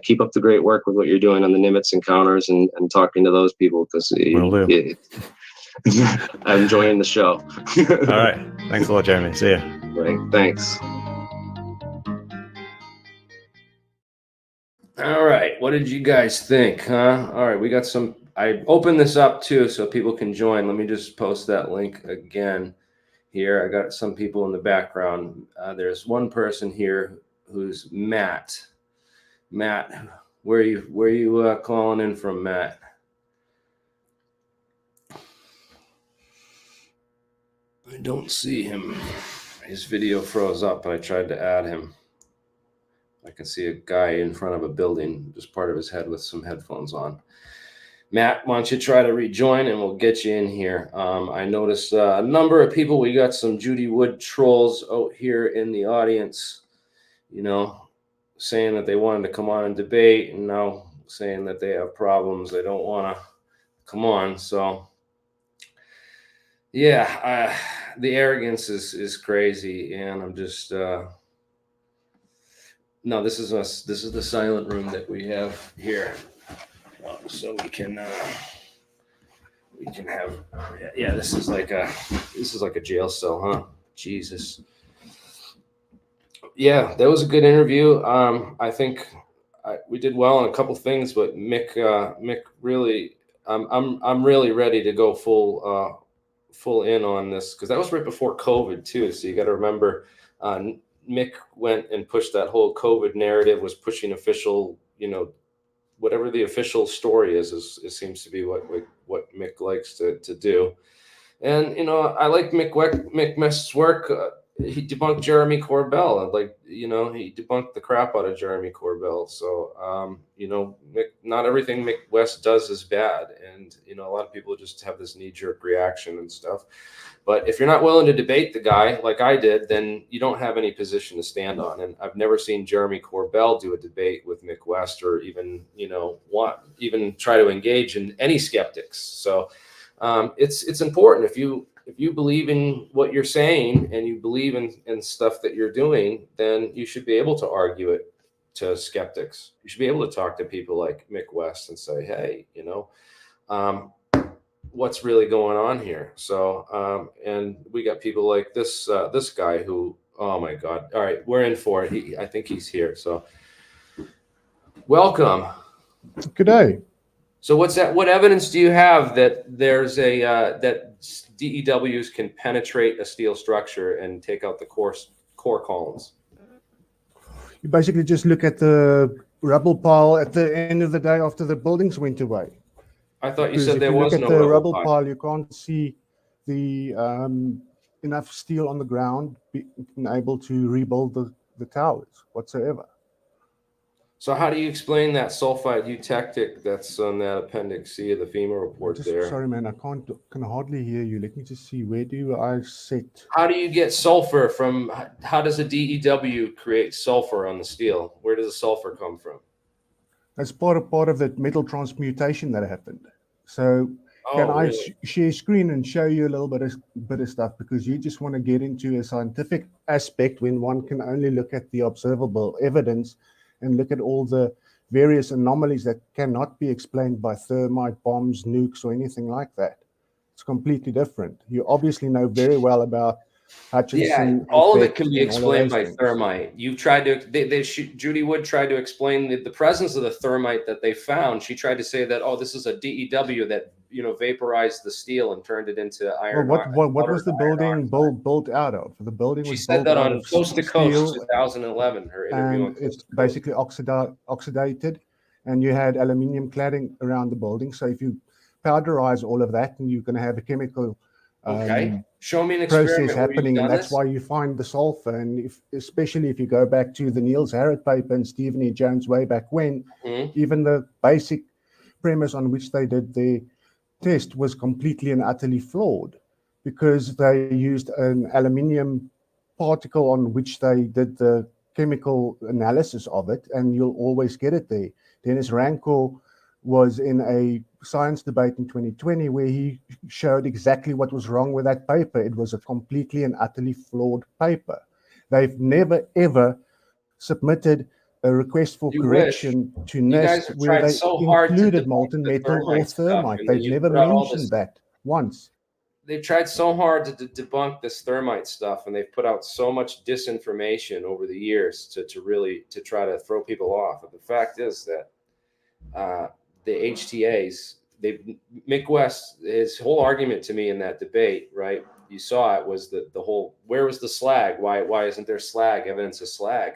keep up the great work with what you're doing on the Nimitz encounters and talking to those people, because I'm enjoying the show. All right. Thanks a lot, Jeremy. See ya. Right. Thanks. All right. What did you guys think, huh? All right. We got some. I opened this up too so people can join. Let me just post that link again here. I got some people in the background. There's one person here who's Matt. Matt, where you calling in from, Matt? I don't see him. His video froze up. I tried to add him. I can see a guy in front of a building, just part of his head with some headphones on. Matt, why don't you try to rejoin and we'll get you in here. I noticed a number of people. We got some Judy Wood trolls out here in the audience, saying that they wanted to come on and debate, and now saying that they have problems. They don't want to come on. So yeah, the arrogance is crazy, and I'm just no. This is us. This is the silent room that we have here, so we can have. Yeah, this is like a jail cell, huh? Jesus. Yeah, that was a good interview. I think we did well on a couple things, but Mick really, I'm really ready to go full in on this, because that was right before COVID too. So you got to remember, Mick went and pushed that whole COVID narrative, was pushing official, whatever the official story is it seems to be what Mick likes to do. And I like Mick West's work. he debunked Jeremy Corbell. Like, you know, he debunked the crap out of Jeremy Corbell. So, you know, not everything Mick West does is bad. And, you know, a lot of people just have this knee-jerk reaction and stuff. But if you're not willing to debate the guy like I did, then you don't have any position to stand on. And I've never seen Jeremy Corbell do a debate with Mick West, or even, you know, even try to engage in any skeptics. So it's important. If you believe in what you're saying and you believe in stuff that you're doing, then you should be able to argue it to skeptics. You should be able to talk to people like Mick West and say, hey, you know, what's really going on here? So, and we got people like this guy who, oh my God. All right, we're in for it. I think he's here. So welcome. Good day. So what's that? What evidence do you have that there's that DEWs can penetrate a steel structure and take out the core columns? You basically just look at the rubble pile at the end of the day after the buildings went away. I thought you Because said if there you was look at no the rubble rubble pile. pile, you can't see the enough steel on the ground being able to rebuild the towers whatsoever. So how do you explain that sulfide eutectic that's on that Appendix C of the FEMA report there? Sorry, man, I can hardly hear you. Let me just see, where do I set? How do you get sulfur from? How does a DEW create sulfur on the steel? Where does the sulfur come from? That's part of the metal transmutation that happened. So can I really? share screen and show you a little bit of stuff, because you just want to get into a scientific aspect when one can only look at the observable evidence and look at all the various anomalies that cannot be explained by thermite, bombs, nukes, or anything like that. It's completely different. You obviously know very well about Hutchinson. Yeah, all of it effect can be and all of explained those by things. thermite. You've tried to, Judy Wood tried to explain the presence of the thermite that they found. She tried to say that, oh, this is a DEW that, you know, vaporized the steel and turned it into iron. Well, what was the building built out of? The building She was said built that out on of Coast to Coast steel, 2011, her interview on and Coast it's to Coast. basically oxidated, and you had aluminium cladding around the building. So if you powderize all of that, and you're going to have a chemical Okay, show me an process experiment where you've happening, done and that's this. why you find the sulfur. And especially if you go back to the Niels Harrod paper and Stephen E. Jones way back when, even the basic premise on which they did their test was completely and utterly flawed, because they used an aluminium particle on which they did the chemical analysis of it, and you'll always get it there. Dennis Rancor was in a science debate in 2020 where he showed exactly what was wrong with that paper. It was a completely and utterly flawed paper. They've never, ever submitted a request for correction to You guys NIST have where tried they so hard to included debunk molten the metal or thermite stuff, thermite. and then They've you never put out all this. mentioned that once. They've tried so hard to debunk this thermite stuff, and they've put out so much disinformation over the years to really try to throw people off. But the fact is that the HTAs, Mick West, his whole argument to me in that debate, right? You saw it was the whole, where was the slag? Why isn't there slag, evidence of slag?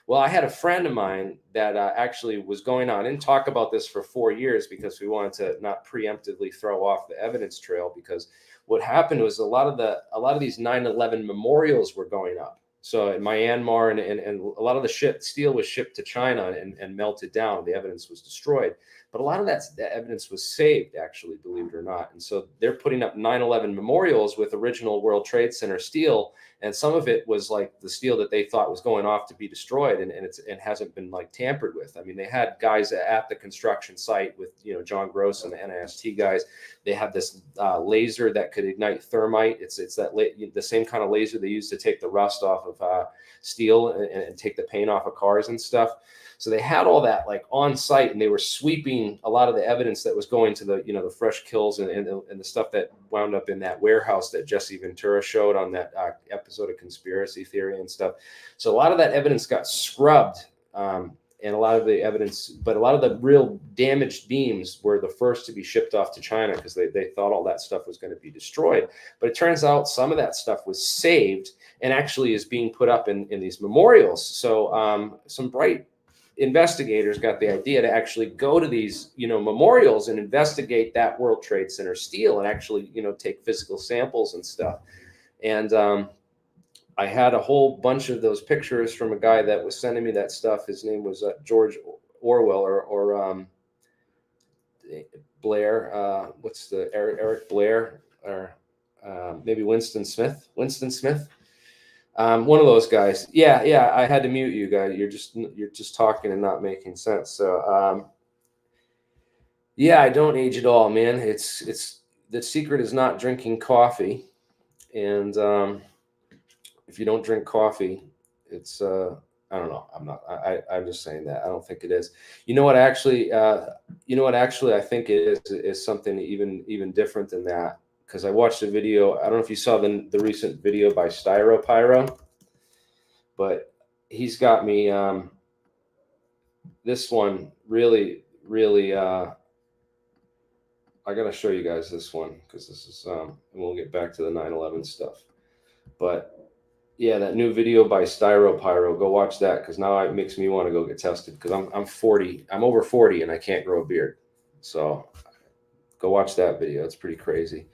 Well, I had a friend of mine that actually was going on and talk about this for 4 years because we wanted to not preemptively throw off the evidence trail, because what happened was a lot of these 9/11 memorials were going up. So in Myanmar and a lot of the steel was shipped to China and melted down. The evidence was destroyed. But a lot of that evidence was saved, actually, believe it or not. And so they're putting up 9/11 memorials with original World Trade Center steel. And some of it was like the steel that they thought was going off to be destroyed, and it hasn't been like tampered with. I mean, they had guys at the construction site with, you know, John Gross and the NIST guys. They have this laser that could ignite thermite. It's the same kind of laser they use to take the rust off of steel and take the paint off of cars and stuff. So they had all that like on site, and they were sweeping a lot of the evidence that was going to the, you know, the fresh kills and the stuff that wound up in that warehouse that Jesse Ventura showed on that episode of Conspiracy Theory and stuff. So a lot of that evidence got scrubbed. And a lot of the evidence, but a lot of the real damaged beams were the first to be shipped off to China because they thought all that stuff was going to be destroyed. But it turns out some of that stuff was saved and actually is being put up in these memorials. So some bright investigators got the idea to actually go to these, you know, memorials and investigate that World Trade Center steel and actually, you know, take physical samples and stuff. And I had a whole bunch of those pictures from a guy that was sending me that stuff. His name was George Orwell or Blair. What's the Eric Blair or maybe Winston Smith? Winston Smith. One of those guys. Yeah. I had to mute you guys. You're just talking and not making sense. So yeah, I don't age at all, man. It's the secret is not drinking coffee, and if you don't drink coffee, it's I don't know. I'm just saying that. I don't think it is. You know what? Actually, I think it is something even different than that. Because I watched a video. I don't know if you saw the recent video by Pyro, but he's got me. This one really. I gotta show you guys this one because this is. And we'll get back to the 9/11 stuff, but. Yeah, that new video by Pyro. Go watch that because now it makes me want to go get tested because I'm 40. I'm over 40 and I can't grow a beard. So go watch that video. It's pretty crazy.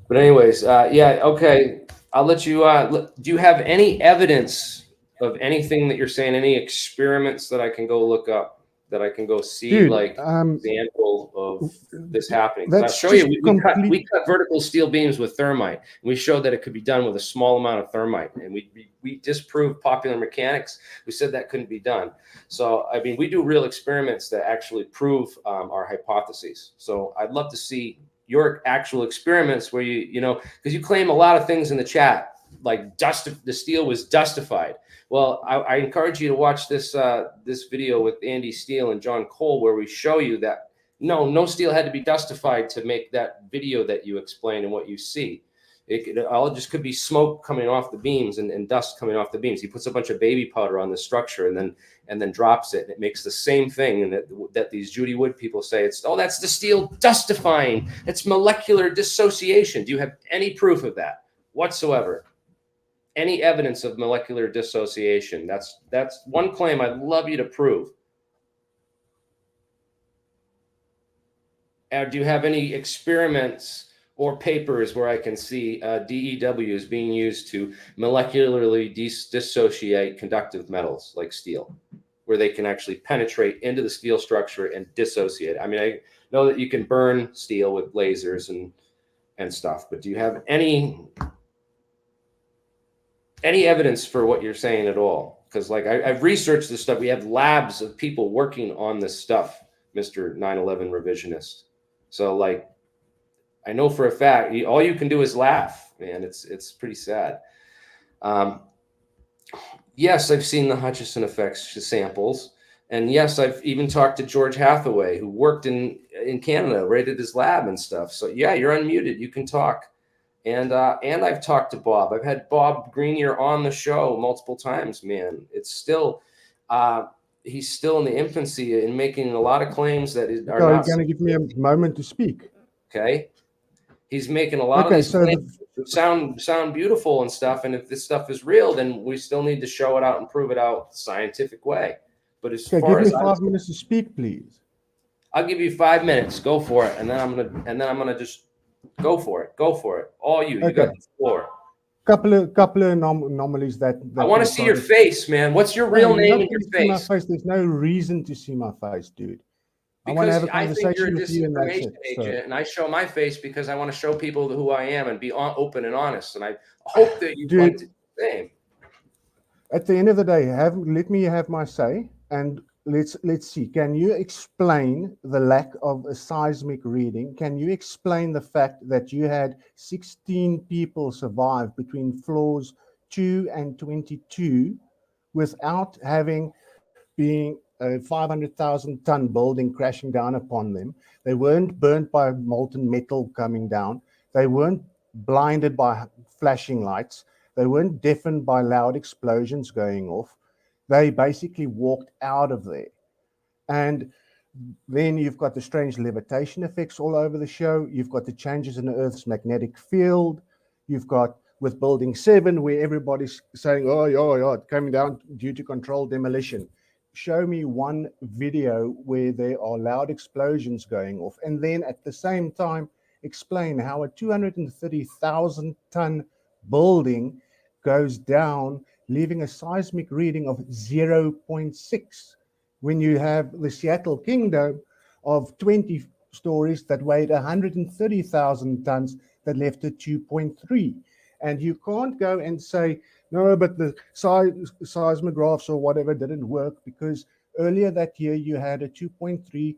But anyways, yeah, okay. I'll let you. Do you have any evidence of anything that you're saying? Any experiments that I can go look up? That I can go see, Dude, like example of this happening. I'll That's show you. just We cut vertical steel beams with thermite. And we showed that it could be done with a small amount of thermite, and we disproved popular mechanics. We said that couldn't be done. So I mean, we do real experiments that actually prove our hypotheses. So I'd love to see your actual experiments where you know, because you claim a lot of things in the chat, like the steel was dustified. Well, I encourage you to watch this video with Andy Steele and John Cole, where we show you that no steel had to be dustified to make that video that you explain and what you see. It all just could be smoke coming off the beams and dust coming off the beams. He puts a bunch of baby powder on the structure and then drops it, and it makes the same thing. And that these Judy Wood people say that's the steel dustifying. It's molecular dissociation. Do you have any proof of that whatsoever? Any evidence of molecular dissociation? That's one claim I'd love you to prove. Do you have any experiments or papers where I can see DEWs being used to molecularly dissociate conductive metals like steel, where they can actually penetrate into the steel structure and dissociate? I mean, I know that you can burn steel with lasers and stuff, but do you have any evidence for what you're saying at all? Because like I've researched this stuff. We have labs of people working on this stuff, Mr. 9/11 revisionist. So like, I know for a fact, all you can do is laugh, man. It's pretty sad. Yes, I've seen the Hutchison effects samples. And yes, I've even talked to George Hathaway, who worked in Canada, right at his lab and stuff. So yeah, you're unmuted. You can talk. And I've talked to Bob. I've had Bob Greenier on the show multiple times, man. It's still, he's still in the infancy in making a lot of claims that are not. Going to give me a moment to speak. Okay. He's making a lot of these claims that sound beautiful and stuff. And if this stuff is real, then we still need to show it out and prove it out the scientific way. But as far as give me 5 minutes to speak, please. I'll give you 5 minutes. Go for it. And then I'm gonna just go for it. Go for it. All you. You got the floor. Couple of anomalies that I want to see your face, man. What's your real name and your face? There's no reason to see my face, dude. Because I think you're a disinformation agent, and I show my face because I want to show people who I am and be open and honest. And I hope that you'd like to do the same. At the end of the day, let me have my say, and let's see. Can you explain the lack of a seismic reading? Can you explain the fact that you had 16 people survive between floors 2 and 22 without being a 500,000 ton building crashing down upon them? They weren't burnt by molten metal coming down. They weren't blinded by flashing lights. They weren't deafened by loud explosions going off. They basically walked out of there. And then you've got the strange levitation effects all over the show. You've got the changes in the Earth's magnetic field. You've got with Building 7, where everybody's saying, oh, yeah, it's coming down due to controlled demolition. Show me one video where there are loud explosions going off. And then at the same time, explain how a 230,000 ton building goes down, leaving a seismic reading of 0.6. When you have the Seattle Kingdom of 20 stories that weighed 130,000 tons that left a 2.3. And you can't go and say, no, but the seismographs or whatever didn't work, because earlier that year you had a 2.3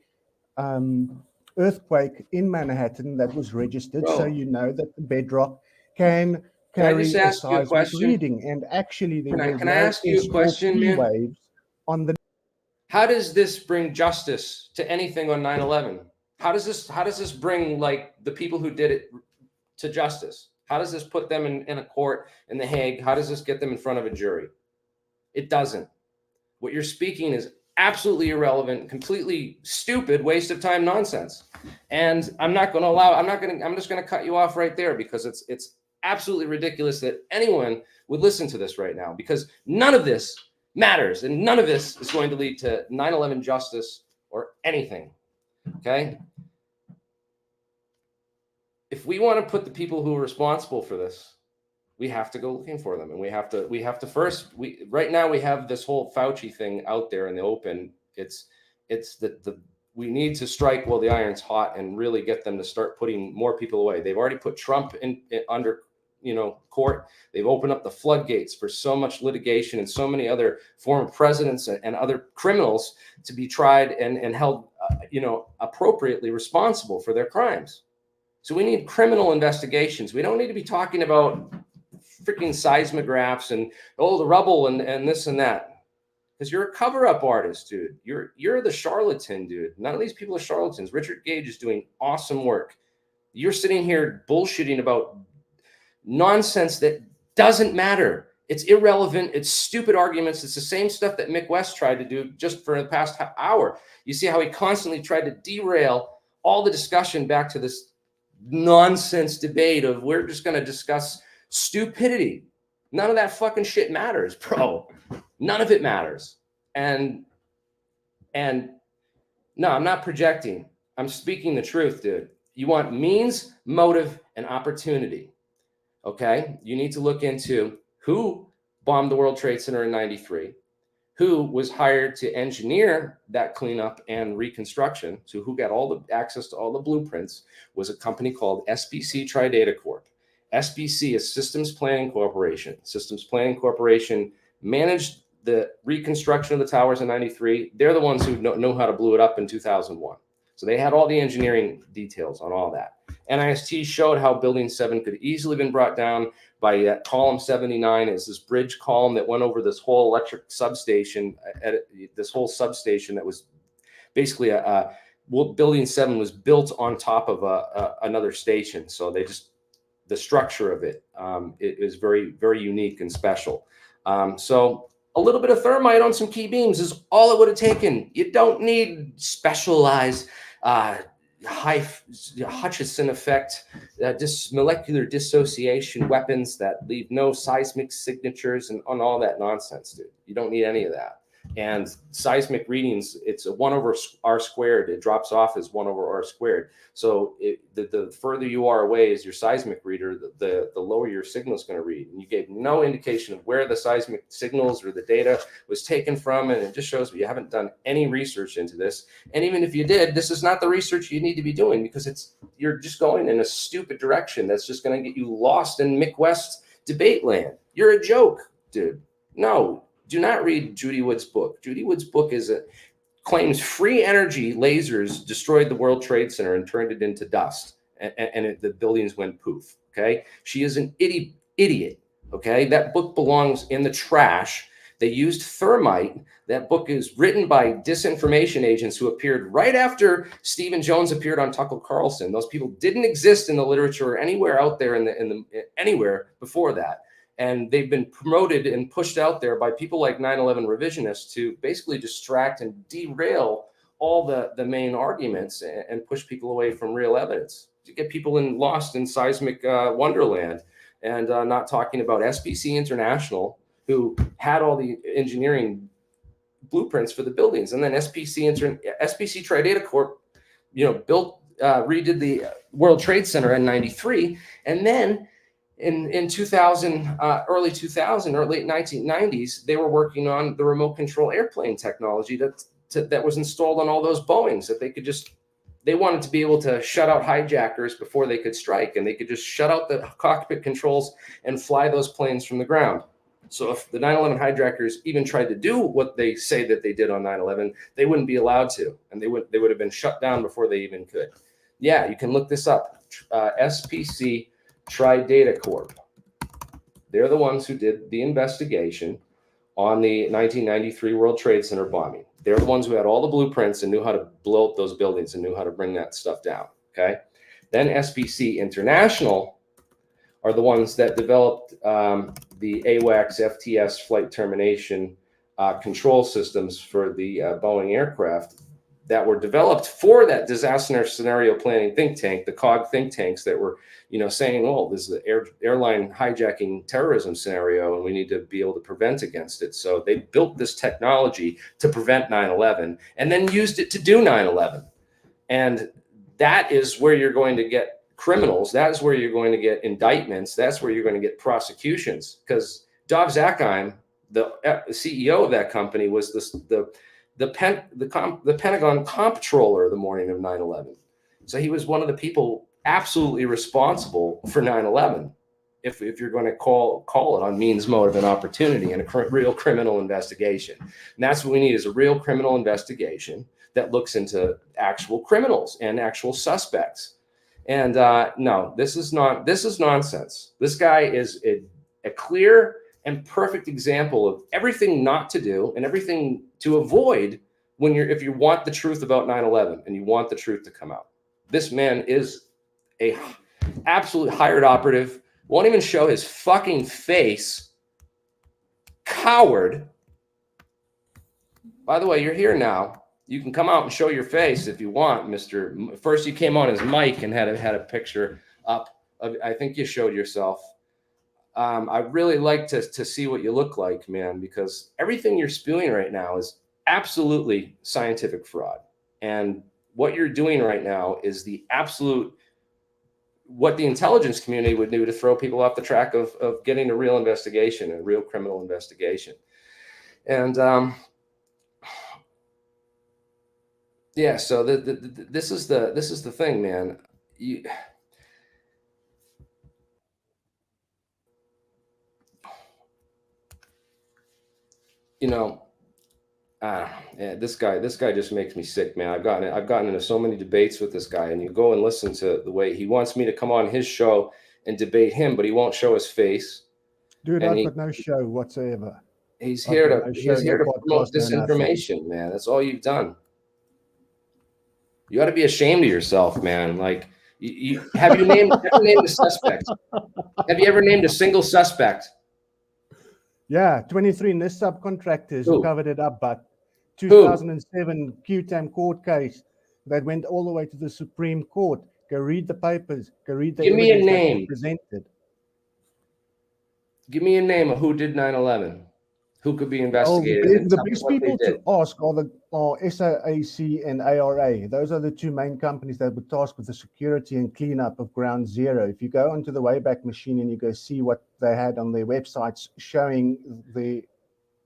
earthquake in Manhattan that was registered. Bro. So you know that the bedrock can Can I carry just a ask you a seismic question? reading. And actually there were Can I no ask you a S or question, P man? waves on the. How does this bring justice to anything on 9/11? How does this bring like the people who did it to justice? How does this put them in a court in The Hague? How does this get them in front of a jury? It doesn't. What you're speaking is absolutely irrelevant, completely stupid, waste of time nonsense. And I'm just going to cut you off right there, because it's absolutely ridiculous that anyone would listen to this right now, because none of this matters and none of this is going to lead to 9/11 justice or anything. Okay? If we want to put the people who are responsible for this, we have to go looking for them, and we have to first. Right now we have this whole Fauci thing out there in the open. It's we need to strike while the iron's hot and really get them to start putting more people away. They've already put Trump in under court. They've opened up the floodgates for so much litigation and so many other former presidents and other criminals to be tried and held appropriately responsible for their crimes. So we need criminal investigations. We don't need to be talking about freaking seismographs and the rubble and this and that, because you're a cover-up artist, dude. You're the charlatan, dude. None of these people are charlatans. Richard Gage is doing awesome work. You're sitting here bullshitting about nonsense that doesn't matter. It's irrelevant. It's stupid arguments. It's the same stuff that Mick West tried to do just for the past hour. You see how he constantly tried to derail all the discussion back to this nonsense debate of we're just going to discuss stupidity. None of that fucking shit matters, bro. None of it matters. And no, I'm not projecting. I'm speaking the truth, dude. You want means, motive, and opportunity. Okay? You need to look into who bombed the World Trade Center in 93, who was hired to engineer that cleanup and reconstruction. So who got all the access to all the blueprints was a company called SBC Tridata Corp. SBC is Systems Planning Corporation. Systems Planning Corporation managed the reconstruction of the towers in 93. They're the ones who know how to blow it up in 2001. So they had all the engineering details on all that. NIST showed how Building 7 could easily have been brought down by column 79 is this bridge column that went over this whole electric substation, this whole substation that was basically Building 7 was built on top of another station. So the structure of it is very, very unique and special. So a little bit of thermite on some key beams is all it would have taken. You don't need specialized high Hutchison effect, molecular dissociation weapons that leave no seismic signatures and on all that nonsense, dude. You don't need any of that. And seismic readings, it's a 1 over r squared. It drops off as 1 over r squared. So the further you are away as your seismic reader, the lower your signal is going to read. And you gave no indication of where the seismic signals or the data was taken from. And it just shows you haven't done any research into this. And even if you did, this is not the research you need to be doing, because you're just going in a stupid direction that's just going to get you lost in Mick West debate land. You're a joke, dude. No. Do not read Judy Wood's book. Judy Wood's book claims free energy lasers destroyed the World Trade Center and turned it into dust, and the buildings went poof. Okay, she is an idiot. Okay, that book belongs in the trash. They used thermite. That book is written by disinformation agents who appeared right after Stephen Jones appeared on Tucker Carlson. Those people didn't exist in the literature or anywhere out there anywhere before that. And they've been promoted and pushed out there by people like 9/11 revisionists to basically distract and derail all the main arguments and push people away from real evidence, to get people lost in seismic wonderland, and not talking about SBC International, who had all the engineering blueprints for the buildings, and then SBC Tridata Corp, redid the World Trade Center in 93, and then in 2000, early 2000 or late 1990s, they were working on the remote control airplane technology that was installed on all those Boeings that they wanted to be able to shut out hijackers before they could strike, and they could just shut out the cockpit controls and fly those planes from the ground. So if the 9/11 hijackers even tried to do what they say that they did on 9/11, they wouldn't be allowed to, and they would have been shut down before they even could. Yeah, you can look this up. SPC Tri-Data Corp. They're the ones who did the investigation on the 1993 World Trade Center bombing. They're the ones who had all the blueprints and knew how to blow up those buildings and knew how to bring that stuff down. Okay. Then SPC International are the ones that developed the AWACS FTS flight termination control systems for the Boeing aircraft that were developed for that disaster scenario planning think tank, the COG think tanks that were, saying, oh, this is the airline hijacking terrorism scenario, and we need to be able to prevent against it. So they built this technology to prevent 9/11 and then used it to do 9/11. And that is where you're going to get criminals. That is where you're going to get indictments. That's where you're going to get prosecutions. Because Dov Zakheim, the CEO of that company, was the Pentagon comptroller the morning of 9/11. So he was one of the people absolutely responsible for 9/11. If you're going to call it on means, motive, and opportunity, and a real criminal investigation. And that's what we need, is a real criminal investigation that looks into actual criminals and actual suspects. And no, this is nonsense. This guy is a clear and perfect example of everything not to do and everything to avoid if you want the truth about 9/11 and you want the truth to come out. This man is a absolute hired operative, won't even show his fucking face. Coward. By the way, you're here now. You can come out and show your face if you want, Mr. First, you came on his mic and had a picture up. I think you showed yourself. I'd really like to see what you look like, man, because everything you're spewing right now is absolutely scientific fraud. And what you're doing right now is the absolute, what the intelligence community would do to throw people off the track of getting a real investigation, a real criminal investigation. And yeah, so this is the thing, man. Yeah, this guy just makes me sick, man. I've gotten into so many debates with this guy, and you go and listen to the way he wants me to come on his show and debate him, but he won't show his face. Dude, I've got no show whatsoever. He's here to promote disinformation, man. That's all you've done. You ought to be ashamed of yourself, man. Like, have you named a suspect? Have you ever named a single suspect? Yeah, 23 NIST subcontractors who covered it up, but 2007 QTAM court case that went all the way to the Supreme Court. Go read the papers. Go read the evidence. Give me a name. Presented. Give me a name of who did 9/11. Who could be investigated? The best people to ask are SAAC and ARA. Those are the two main companies that were tasked with the security and cleanup of Ground Zero. If you go onto the Wayback Machine and you go see what they had on their websites showing the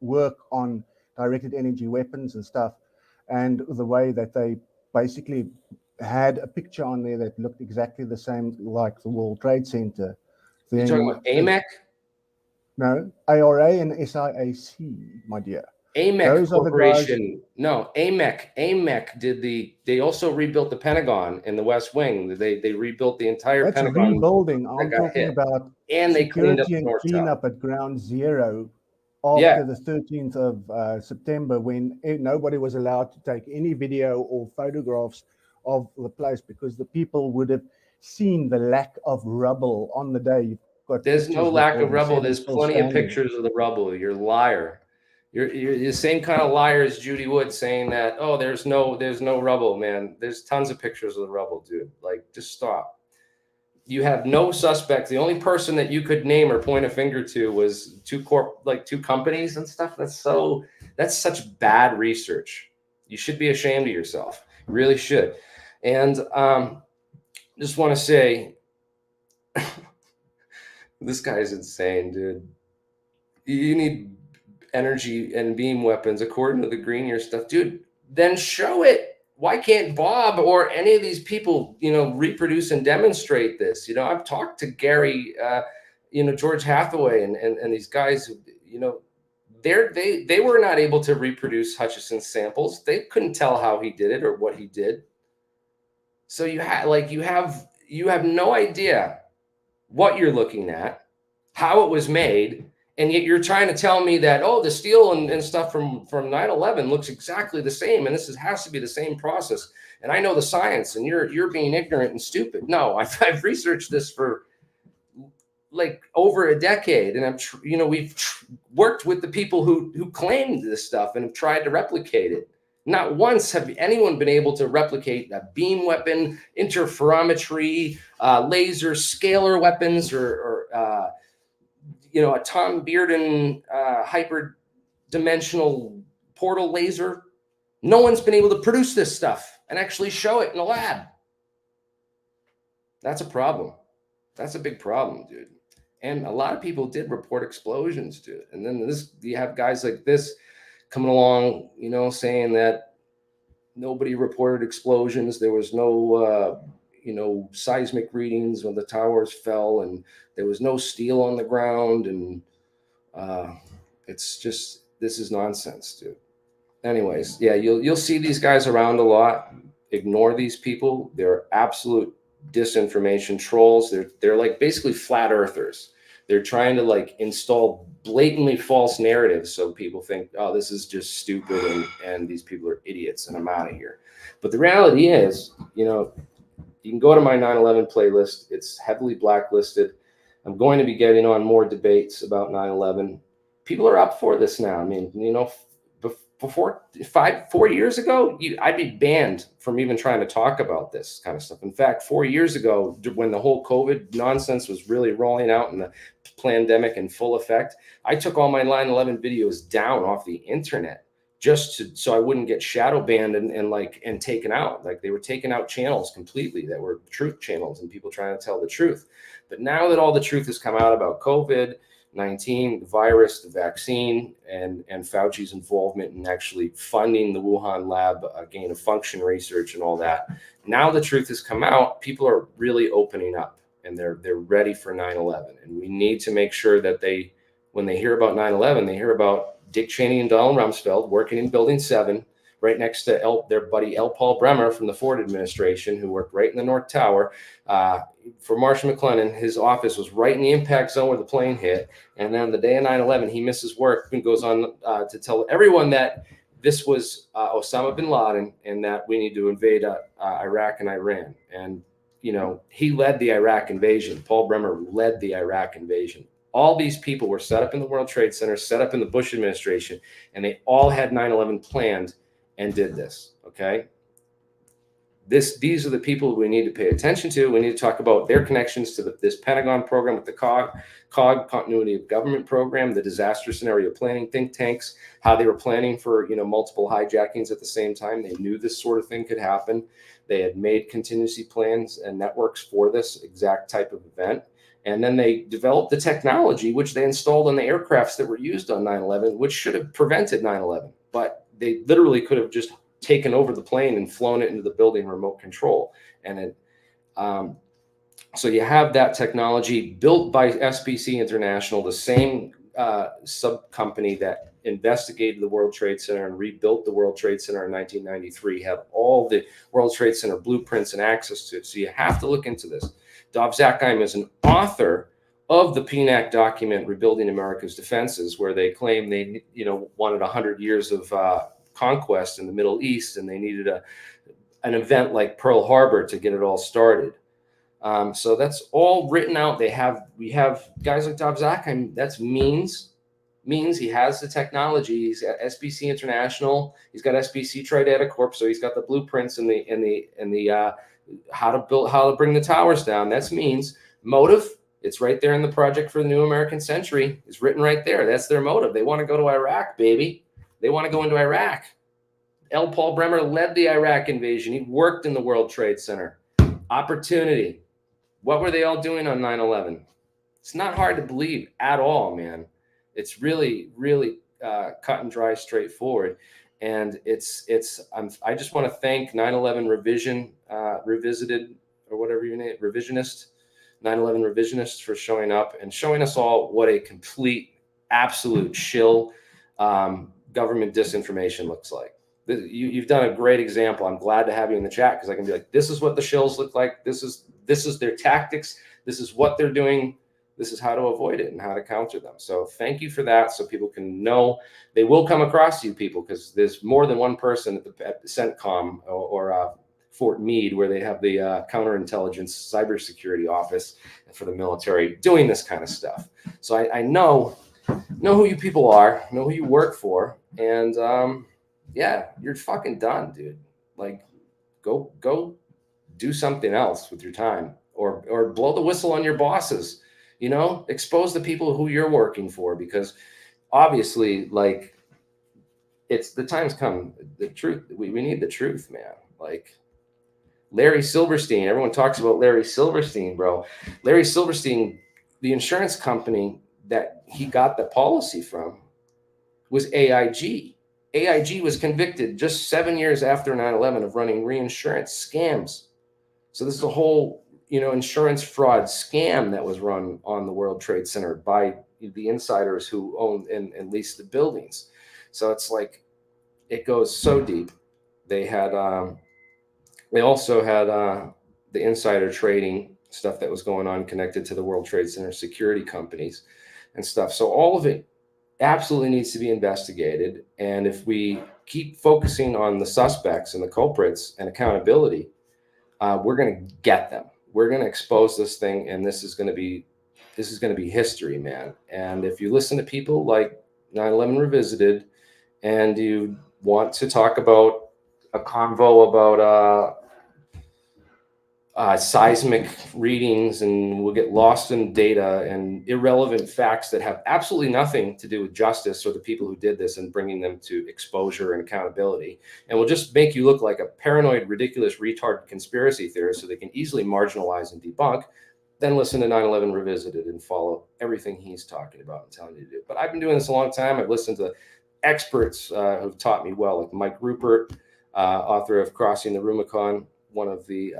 work on directed energy weapons and stuff, and the way that they basically had a picture on there that looked exactly the same like the World Trade Center. You're talking about AMEC? No, ARA and SIAC, my dear. AMEC Corporation. No, AMEC they also rebuilt the Pentagon in the West Wing. They rebuilt the entire Pentagon. Rebuilding. I'm talking about and they cleaned up and cleanup at Ground Zero after the 13th of September, when nobody was allowed to take any video or photographs of the place because the people would have seen the lack of rubble on the day. There's no lack of rubble. There's plenty of pictures of the rubble. You're a liar. You're the same kind of liar as Judy Wood saying that, oh, there's no rubble, man. There's tons of pictures of the rubble, dude. Like, just stop. You have no suspects. The only person that you could name or point a finger to was two companies and stuff. That's such bad research. You should be ashamed of yourself. You really should. And just want to say, This guy's insane, dude. You need energy and beam weapons according to the Greenier stuff, dude. Then show it. Why can't Bob or any of these people, reproduce and demonstrate this? I've talked to Gary, George Hathaway, and these guys who, they were not able to reproduce Hutchison's samples. They couldn't tell how he did it or what he did. So you have no idea what you're looking at, how it was made, and yet you're trying to tell me that, the steel and stuff from 9/11 looks exactly the same, and has to be the same process. And I know the science, and you're being ignorant and stupid. No, I've researched this for like over a decade, and we've worked with the people who claimed this stuff and have tried to replicate it. Not once have anyone been able to replicate a beam weapon, interferometry, laser scalar weapons, or a Tom Bearden hyperdimensional portal laser. No one's been able to produce this stuff and actually show it in a lab. That's a problem. That's a big problem, dude. And a lot of people did report explosions, dude. And then you have guys like this coming along, saying that nobody reported explosions. There was no, seismic readings when the towers fell, and there was no steel on the ground. And it's just, this is nonsense, dude. Anyways, yeah, you'll see these guys around a lot. Ignore these people. They're absolute disinformation trolls. They're like basically flat earthers. They're trying to like install blatantly false narratives so people think, oh, this is just stupid and these people are idiots and I'm out of here. But the reality is, you can go to my 9/11 playlist. It's heavily blacklisted. I'm going to be getting on more debates about 9/11. People are up for this now. I mean, before 4 years ago, I'd be banned from even trying to talk about this kind of stuff. In fact, 4 years ago, when the whole COVID nonsense was really rolling out and the pandemic in full effect, I took all my 9/11 videos down off the internet so I wouldn't get shadow banned and taken out. Like, they were taking out channels completely that were truth channels and people trying to tell the truth. But now that all the truth has come out about COVID-19, the virus, the vaccine, and Fauci's involvement in actually funding the Wuhan lab gain of function research and all that. Now the truth has come out. People are really opening up, and they're ready for 9/11. And we need to make sure that when they hear about 9/11, they hear about Dick Cheney and Donald Rumsfeld working in Building 7, right next to their buddy L. Paul Bremer from the Ford administration, who worked right in the North Tower. For Marshall McLennan, his office was right in the impact zone where the plane hit. And then the day of 9/11, he misses work and goes on to tell everyone that this was Osama bin Laden and that we need to invade Iraq and Iran. And, he led the Iraq invasion. Paul Bremer led the Iraq invasion. All these people were set up in the World Trade Center, set up in the Bush administration, and they all had 9/11 planned and did this, okay? These are the people we need to pay attention to. We need to talk about their connections to this Pentagon program with the COG, Continuity of Government program, the disaster scenario planning think tanks, how they were planning for multiple hijackings at the same time. They knew this sort of thing could happen. They had made contingency plans and networks for this exact type of event. And then they developed the technology, which they installed on the aircrafts that were used on 9/11, which should have prevented 9/11. But they literally could have just taken over the plane and flown it into the building remote control. And so you have that technology built by SBC International, the same sub company that investigated the World Trade Center and rebuilt the World Trade Center in 1993, had all the World Trade Center blueprints and access to it. So you have to look into this. Dov Zakheim is an author of the PNAC document, Rebuilding America's Defenses, where they claim they wanted 100 years of conquest in the Middle East, and they needed an event like Pearl Harbor to get it all started. So that's all written out. We have guys like Dov Zakheim. That's means he has the technology. He's at SBC International. He's got SBC Tridata Corp. So he's got the blueprints and the how to bring the towers down. That's means. Motive, it's right there in the Project for the New American Century. It's written right there. That's their motive. They want to go to Iraq, baby. They want to go into Iraq. L. Paul Bremer led the Iraq invasion. He worked in the World Trade Center. Opportunity. What were they all doing on 9/11? It's not hard to believe at all, man. It's really, really cut and dry, straightforward. And I just want to thank 9/11 Revisited, or whatever your name, Revisionist, 9/11 Revisionists, for showing up and showing us all what a complete, absolute shill government disinformation looks like. You've done a great example. I'm glad to have you in the chat, because I can be like, this is what the shills look like. This is their tactics. This is what they're doing. This is how to avoid it and how to counter them. So thank you for that, so people can know. They will come across you people, because there's more than one person at the CENTCOM or Fort Meade, where they have the counterintelligence cybersecurity office for the military doing this kind of stuff. So I know who you people are, know who you work for, and yeah, you're fucking done, dude. Like, go do something else with your time, or blow the whistle on your bosses. You know, expose the people who you're working for, because obviously, like, it's the time's come. The truth, we need the truth, man. Like Larry Silverstein, everyone talks about Larry Silverstein, bro. Larry Silverstein, the insurance company that he got the policy from was AIG. AIG was convicted just 7 years after 9/11 of running reinsurance scams. So this is a whole, insurance fraud scam that was run on the World Trade Center by the insiders who owned and leased the buildings. So it's like, it goes so deep. They also had the insider trading stuff that was going on connected to the World Trade Center security companies and stuff. So all of it absolutely needs to be investigated. And if we keep focusing on the suspects and the culprits and accountability, we're going to get them. We're going to expose this thing, and this is going to be history, man. And if you listen to people like 9/11 Revisited, and you want to talk about a convo about seismic readings, and we'll get lost in data and irrelevant facts that have absolutely nothing to do with justice or the people who did this, and bringing them to exposure and accountability, and will just make you look like a paranoid, ridiculous, retard conspiracy theorist so they can easily marginalize and debunk, then listen to 9/11 Revisited and follow everything he's talking about and telling you to do. But I've been doing this a long time. I've listened to experts who've taught me well, like Mike Rupert, author of Crossing the Rubicon, one of the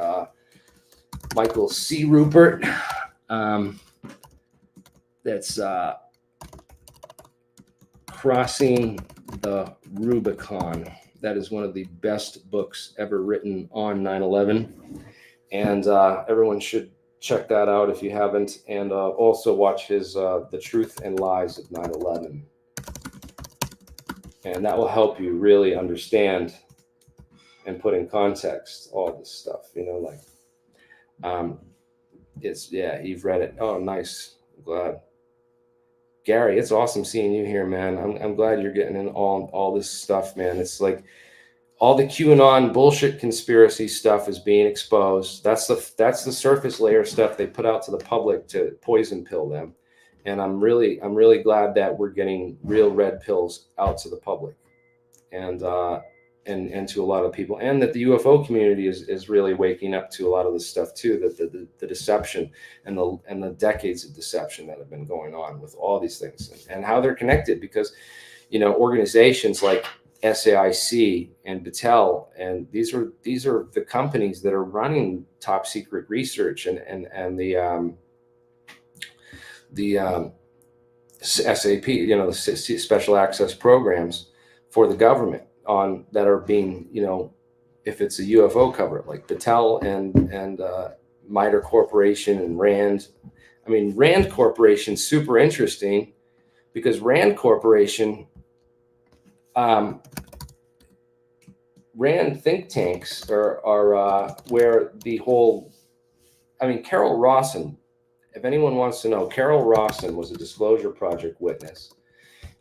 Michael C. Rupert. That's Crossing the Rubicon. That is one of the best books ever written on 9/11. And everyone should check that out if you haven't. And also watch his The Truth and Lies of 9/11. And that will help you really understand and put in context all this stuff, like. You've read it. Oh, nice. I'm glad. Gary, it's awesome seeing you here, man. I'm glad you're getting in all this stuff, man. It's like all the QAnon bullshit conspiracy stuff is being exposed. That's the surface layer stuff they put out to the public to poison pill them. And I'm really glad that we're getting real red pills out to the public. And to a lot of people, and that the UFO community is really waking up to a lot of this stuff too, that the deception and the decades of deception that have been going on with all these things, and how they're connected, because organizations like SAIC and Battelle, and these are the companies that are running top secret research and the SAP, the special access programs for the government that are being, if it's a UFO cover, like Battelle and MITRE Corporation and Rand. I mean, Rand Corporation, super interesting, because Rand Corporation, Rand think tanks are where the whole, Carol Rawson, if anyone wants to know, Carol Rawson was a Disclosure Project witness,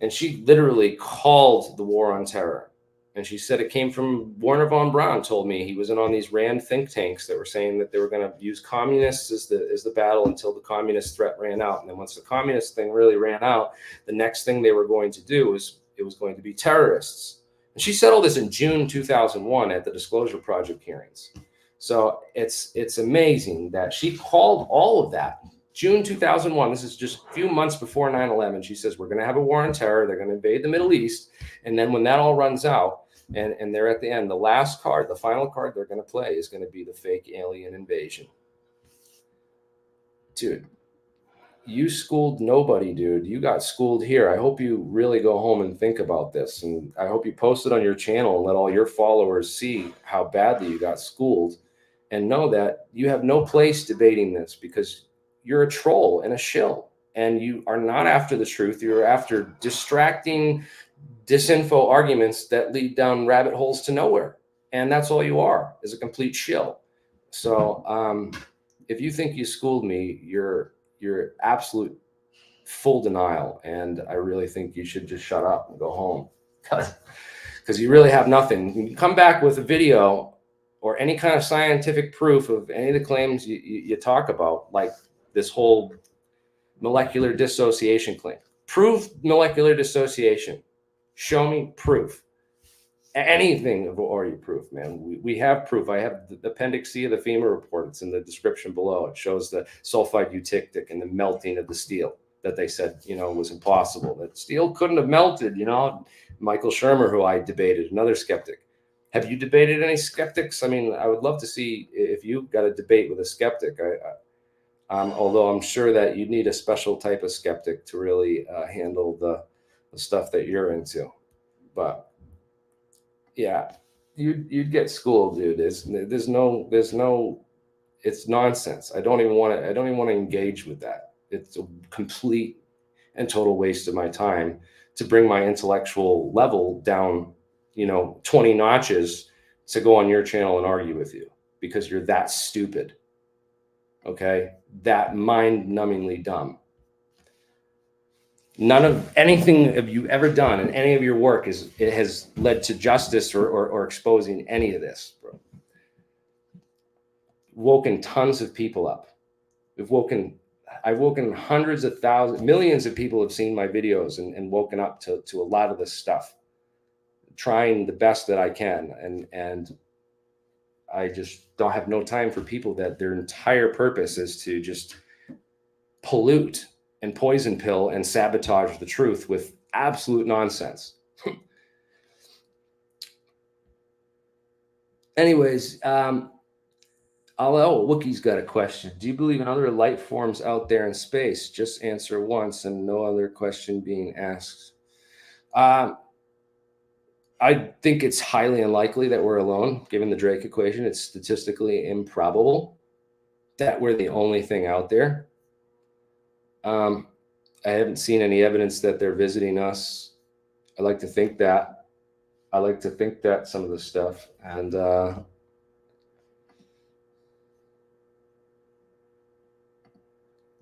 and she literally called the war on terror. And she said it came from Warner von Braun, told me he was in on these Rand think tanks that were saying that they were going to use communists as the battle until the communist threat ran out. And then once the communist thing really ran out, the next thing they were going to do was it was going to be terrorists. And she said all this in June 2001 at the Disclosure Project hearings. So it's amazing that she called all of that June 2001. This is just a few months before 9/11. She says, we're going to have a war on terror. They're going to invade the Middle East. And then when that all runs out and they're at the end, the last card, the final card they're going to play is going to be the fake alien invasion. Dude, you schooled nobody, dude. You got schooled here. I hope you really go home and think about this. And I hope you post it on your channel and let all your followers see how badly you got schooled and know that you have no place debating this because you're a troll and a shill. And you are not after the truth. You're after distracting disinfo arguments that lead down rabbit holes to nowhere. And that's all you are, is a complete shill. So if you think you schooled me, you're absolute full denial. And I really think you should just shut up and go home because you really have nothing. You come back with a video or any kind of scientific proof of any of the claims you talk about, like this whole molecular dissociation claim. Prove molecular dissociation. Show me proof. Anything of already proof, man. We have proof. I have the Appendix C of the FEMA report. It's in the description below. It shows the sulfide eutectic and the melting of the steel that they said, was impossible. That steel couldn't have melted, Michael Shermer, who I debated, another skeptic. Have you debated any skeptics? I mean, I would love to see if you got a debate with a skeptic. Although I'm sure that you'd need a special type of skeptic to really handle the stuff that you're into. But yeah, you'd get schooled, dude. There's no, it's nonsense. I don't even want to engage with that. It's a complete and total waste of my time to bring my intellectual level down, 20 notches to go on your channel and argue with you because you're that stupid. Okay. That mind-numbingly dumb. None of anything have you ever done in any of your work has led to justice or exposing any of this, bro. Woken tons of people up. I've woken hundreds of thousands, millions of people have seen my videos and woken up to a lot of this stuff, trying the best that I can. And I just don't have no time for people that their entire purpose is to just pollute and poison pill and sabotage the truth with absolute nonsense. Anyways, Wookie's got a question. Do you believe in other life forms out there in space? Just answer once and no other question being asked. I think it's highly unlikely that we're alone, given the Drake equation. It's statistically improbable that we're the only thing out there. I haven't seen any evidence that they're visiting us. I like to think that some of the stuff. And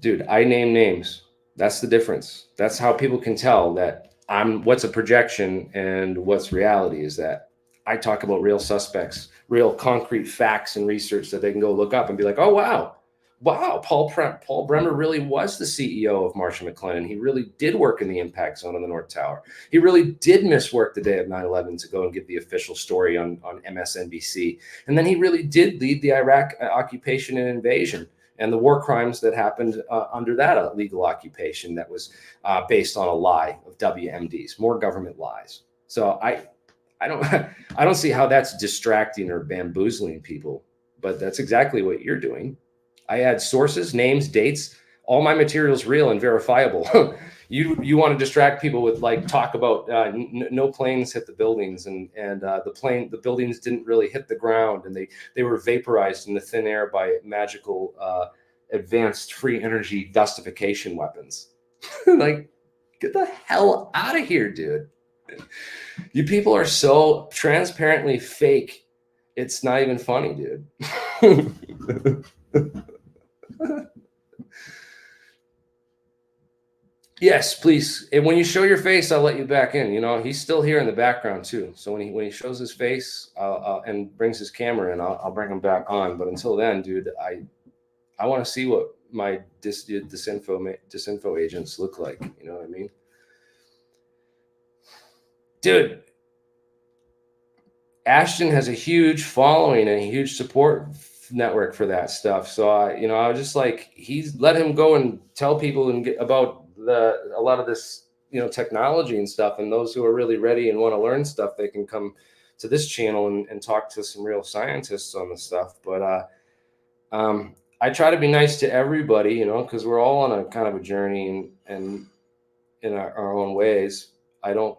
dude, I name names. That's the difference. That's how people can tell that what's a projection and what's reality, is that I talk about real suspects, real concrete facts and research that they can go look up and be like, oh, wow, Paul Bremer really was the CEO of Marshall McLennan. He really did work in the impact zone on the North Tower. He really did miss work the day of 9/11 to go and give the official story on MSNBC. And then he really did lead the Iraq occupation and invasion and the war crimes that happened under that illegal occupation that was based on a lie of WMDs, more government lies. So I don't see how that's distracting or bamboozling people, but that's exactly what you're doing. I add sources, names, dates. All my material's real and verifiable. You want to distract people with talk about no planes hit the buildings and the buildings didn't really hit the ground and they were vaporized in the thin air by magical advanced free energy dustification weapons. Get the hell out of here, dude. You people are so transparently fake. It's not even funny, dude. Yes, please. And when you show your face, I'll let you back in. He's still here in the background too. So when he shows his face and brings his camera in, I'll bring him back on. But until then, dude, I want to see what my disinfo agents look like. You know what I mean? Dude, Ashton has a huge following and a huge support network for that stuff. So I was just like, he's let him go and tell people and get about a lot of this, technology and stuff. And those who are really ready and want to learn stuff, they can come to this channel and talk to some real scientists on the stuff. But I try to be nice to everybody, because we're all on a kind of a journey and in our own ways. I don't,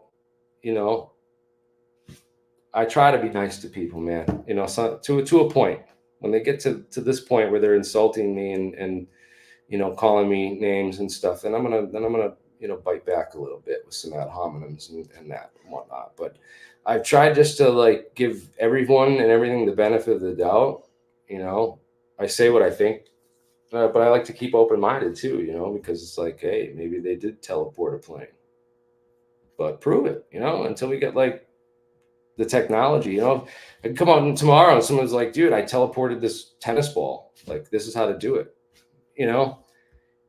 I try to be nice to people, man, so, to a point. When they get to this point where they're insulting me and calling me names and stuff, then I'm gonna bite back a little bit with some ad hominems and that and whatnot. But I've tried just to like give everyone and everything the benefit of the doubt. I say what I think, but I like to keep open-minded too, because it's like, hey, maybe they did teleport a plane, but prove it, until we get like the technology. I could come out tomorrow and someone's like, dude, I teleported this tennis ball. Like, this is how to do it,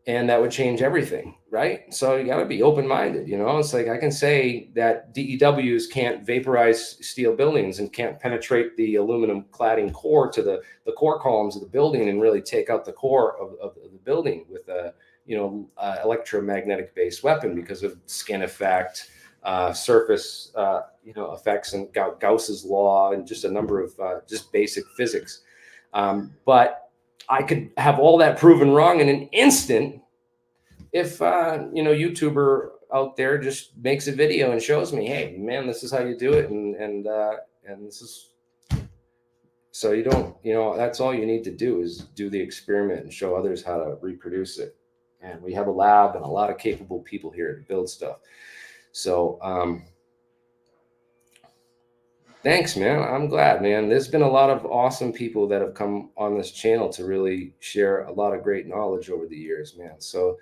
and that would change everything, right? So you got to be open-minded, It's like I can say that DEWs can't vaporize steel buildings and can't penetrate the aluminum cladding core to the core columns of the building and really take out the core of the building with a electromagnetic based weapon because of skin effect, surface effects, and Gauss's law, and just a number of just basic physics. But I could have all that proven wrong in an instant if YouTuber out there just makes a video and shows me, hey man, this is how you do it, and this is, so you don't, that's all you need to do is do the experiment and show others how to reproduce it. And we have a lab and a lot of capable people here to build stuff. So thanks, man. I'm glad, man. There's been a lot of awesome people that have come on this channel to really share a lot of great knowledge over the years, man. So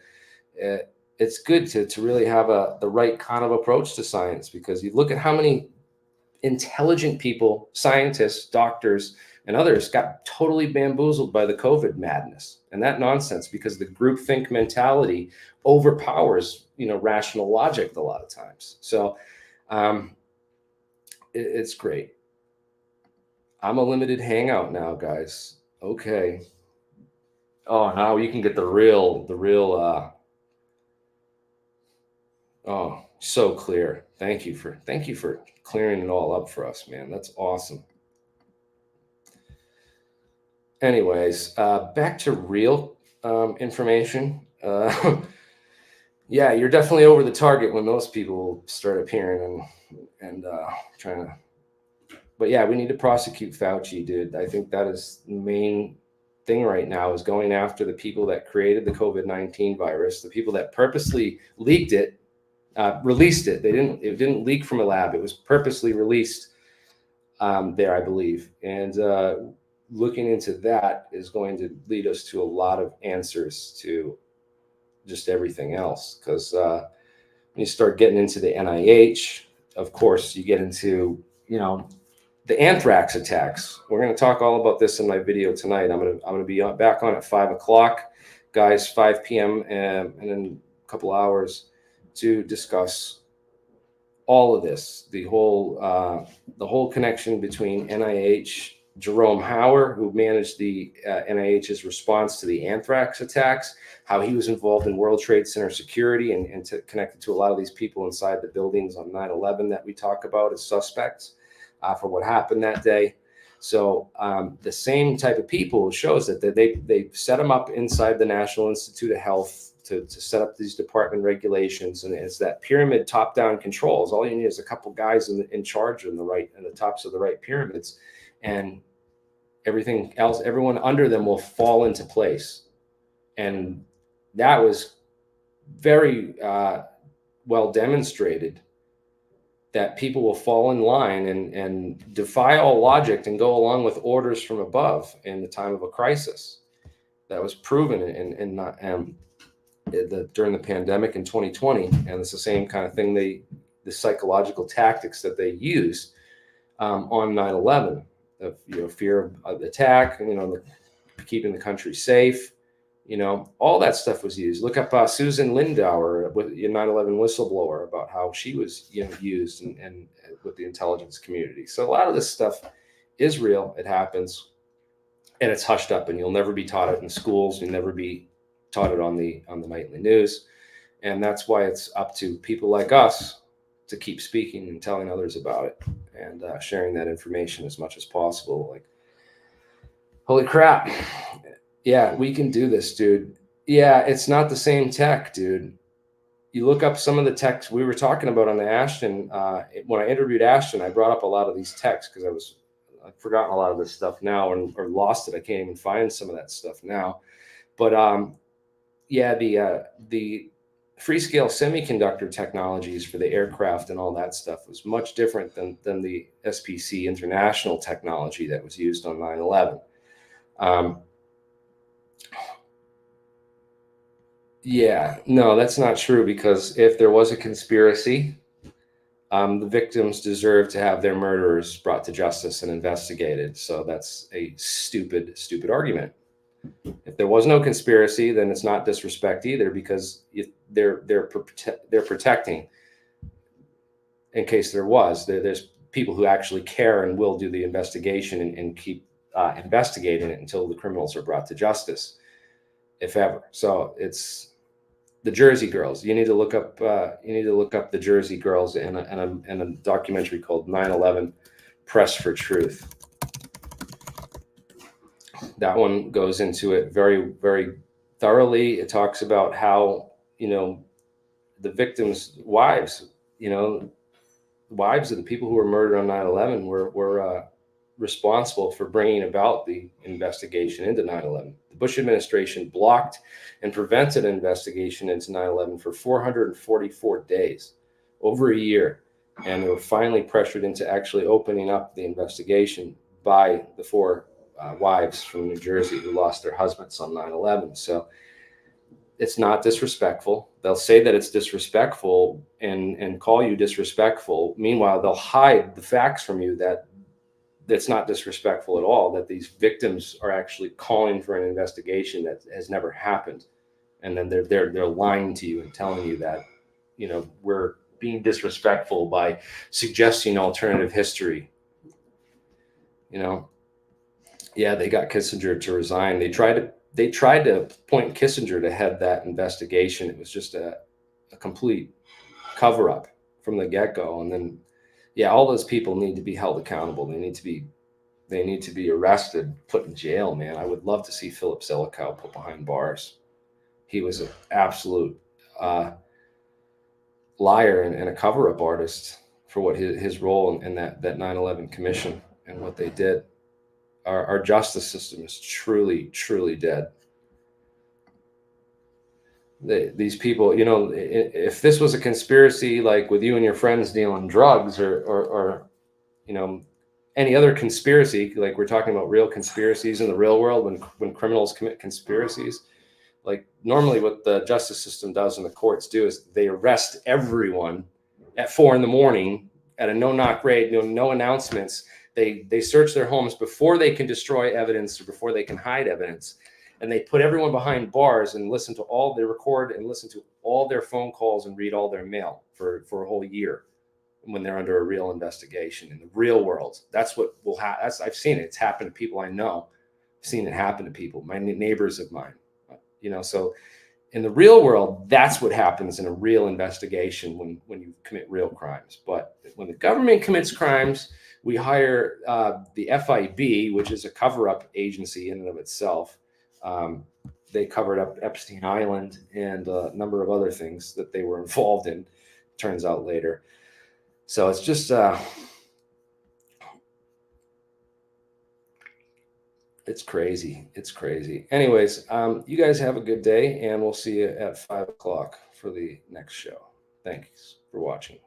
it's good to really have the right kind of approach to science, because you look at how many intelligent people, scientists, doctors, and others got totally bamboozled by the COVID madness and that nonsense, because the groupthink mentality overpowers, rational logic a lot of times. So it's great. I'm a limited hangout now, guys. Okay. Oh, now you can get the real, oh, so clear. Thank you for clearing it all up for us, man. That's awesome. Anyways, back to real information. Yeah, you're definitely over the target when those people start appearing and trying to. But yeah, we need to prosecute Fauci, dude. I think that is the main thing right now, is going after the people that created the COVID-19 virus, the people that purposely leaked it, released it. It didn't leak from a lab. It was purposely released there, I believe. And looking into that is going to lead us to a lot of answers to just everything else. Because when you start getting into the NIH, of course, you get into, the anthrax attacks. We're going to talk all about this in my video tonight. I'm going to be back on at 5 o'clock, guys, 5 p.m. And in a couple hours to discuss all of this, the whole connection between NIH, Jerome Hauer, who managed the NIH's response to the anthrax attacks, how he was involved in World Trade Center security and connected to a lot of these people inside the buildings on 9/11 that we talk about as suspects for what happened that day. So the same type of people shows that they set them up inside the National Institute of Health to set up these department regulations, and it's that pyramid top-down controls. All you need is a couple guys in charge in the tops of the right pyramids, and everything else, everyone under them will fall into place. And that was very well demonstrated, that people will fall in line and defy all logic and go along with orders from above in the time of a crisis. That was proven during the pandemic in 2020, and it's the same kind of thing. The psychological tactics that they used on 9/11, of fear of attack, keeping the country safe. All that stuff was used. Look up Susan Lindauer, with 9/11 whistleblower, about how she was used and with the intelligence community. So a lot of this stuff is real. It happens. and it's hushed up, and you'll never be taught it in schools. You'll never be taught it on the nightly news. And that's why it's up to people like us to keep speaking and telling others about it, and sharing that information as much as possible. Like, holy crap. Yeah, we can do this, dude. Yeah, it's not the same tech, dude. You look up some of the techs we were talking about on the Ashton. When I interviewed Ashton, I brought up a lot of these techs because I've forgotten a lot of this stuff now, or lost it. I can't even find some of that stuff now. But yeah, the Freescale semiconductor technologies for the aircraft and all that stuff was much different than the SPC international technology that was used on 9/11. Yeah, no, that's not true, because if there was a conspiracy, the victims deserve to have their murderers brought to justice and investigated. So that's a stupid, stupid argument. If there was no conspiracy, then it's not disrespect either, because they're protecting, in case there was. There's people who actually care and will do the investigation and keep investigating it until the criminals are brought to justice, if ever. So it's the Jersey Girls. You need to look up. You need to look up the Jersey Girls in a documentary called 9/11: Press for Truth. That one goes into it very, very thoroughly. It talks about how, the victims' wives, wives of the people who were murdered on 9/11 were responsible for bringing about the investigation into 9/11. The Bush administration blocked and prevented an investigation into 9/11 for 444 days, over a year. And they were finally pressured into actually opening up the investigation by the four wives from New Jersey who lost their husbands on 9/11. So it's not disrespectful. They'll say that it's disrespectful and call you disrespectful. Meanwhile, they'll hide the facts from you that's not disrespectful at all, that these victims are actually calling for an investigation that has never happened. And then they're lying to you and telling you that, we're being disrespectful by suggesting alternative history. Yeah, they got Kissinger to resign. They tried to appoint Kissinger to head that investigation. It was just a complete cover-up from the get-go. And then, yeah, all those people need to be held accountable. They need to be arrested, put in jail, man. I would love to see Philip Zelikow put behind bars. He was an absolute liar and a cover-up artist for what his role in that 9/11 commission and what they did. Our justice system is truly, truly dead. These people, if this was a conspiracy, like with you and your friends dealing drugs, or any other conspiracy, like we're talking about real conspiracies in the real world, when criminals commit conspiracies, like normally what the justice system does and the courts do is they arrest everyone at 4 a.m. at a no-knock raid, no announcements. They search their homes before they can destroy evidence or before they can hide evidence. And they put everyone behind bars and they record and listen to all their phone calls and read all their mail for a whole year when they're under a real investigation in the real world. That's what will happen. I've seen it. It's happened to people I know. I've seen it happen to people, my neighbors of mine. So in the real world, that's what happens in a real investigation when you commit real crimes. But when the government commits crimes, we hire the FIB, which is a cover-up agency in and of itself. They covered up Epstein Island and a number of other things that they were involved in, turns out later. So it's just, it's crazy. It's crazy. Anyways, you guys have a good day, and we'll see you at 5 o'clock for the next show. Thanks for watching.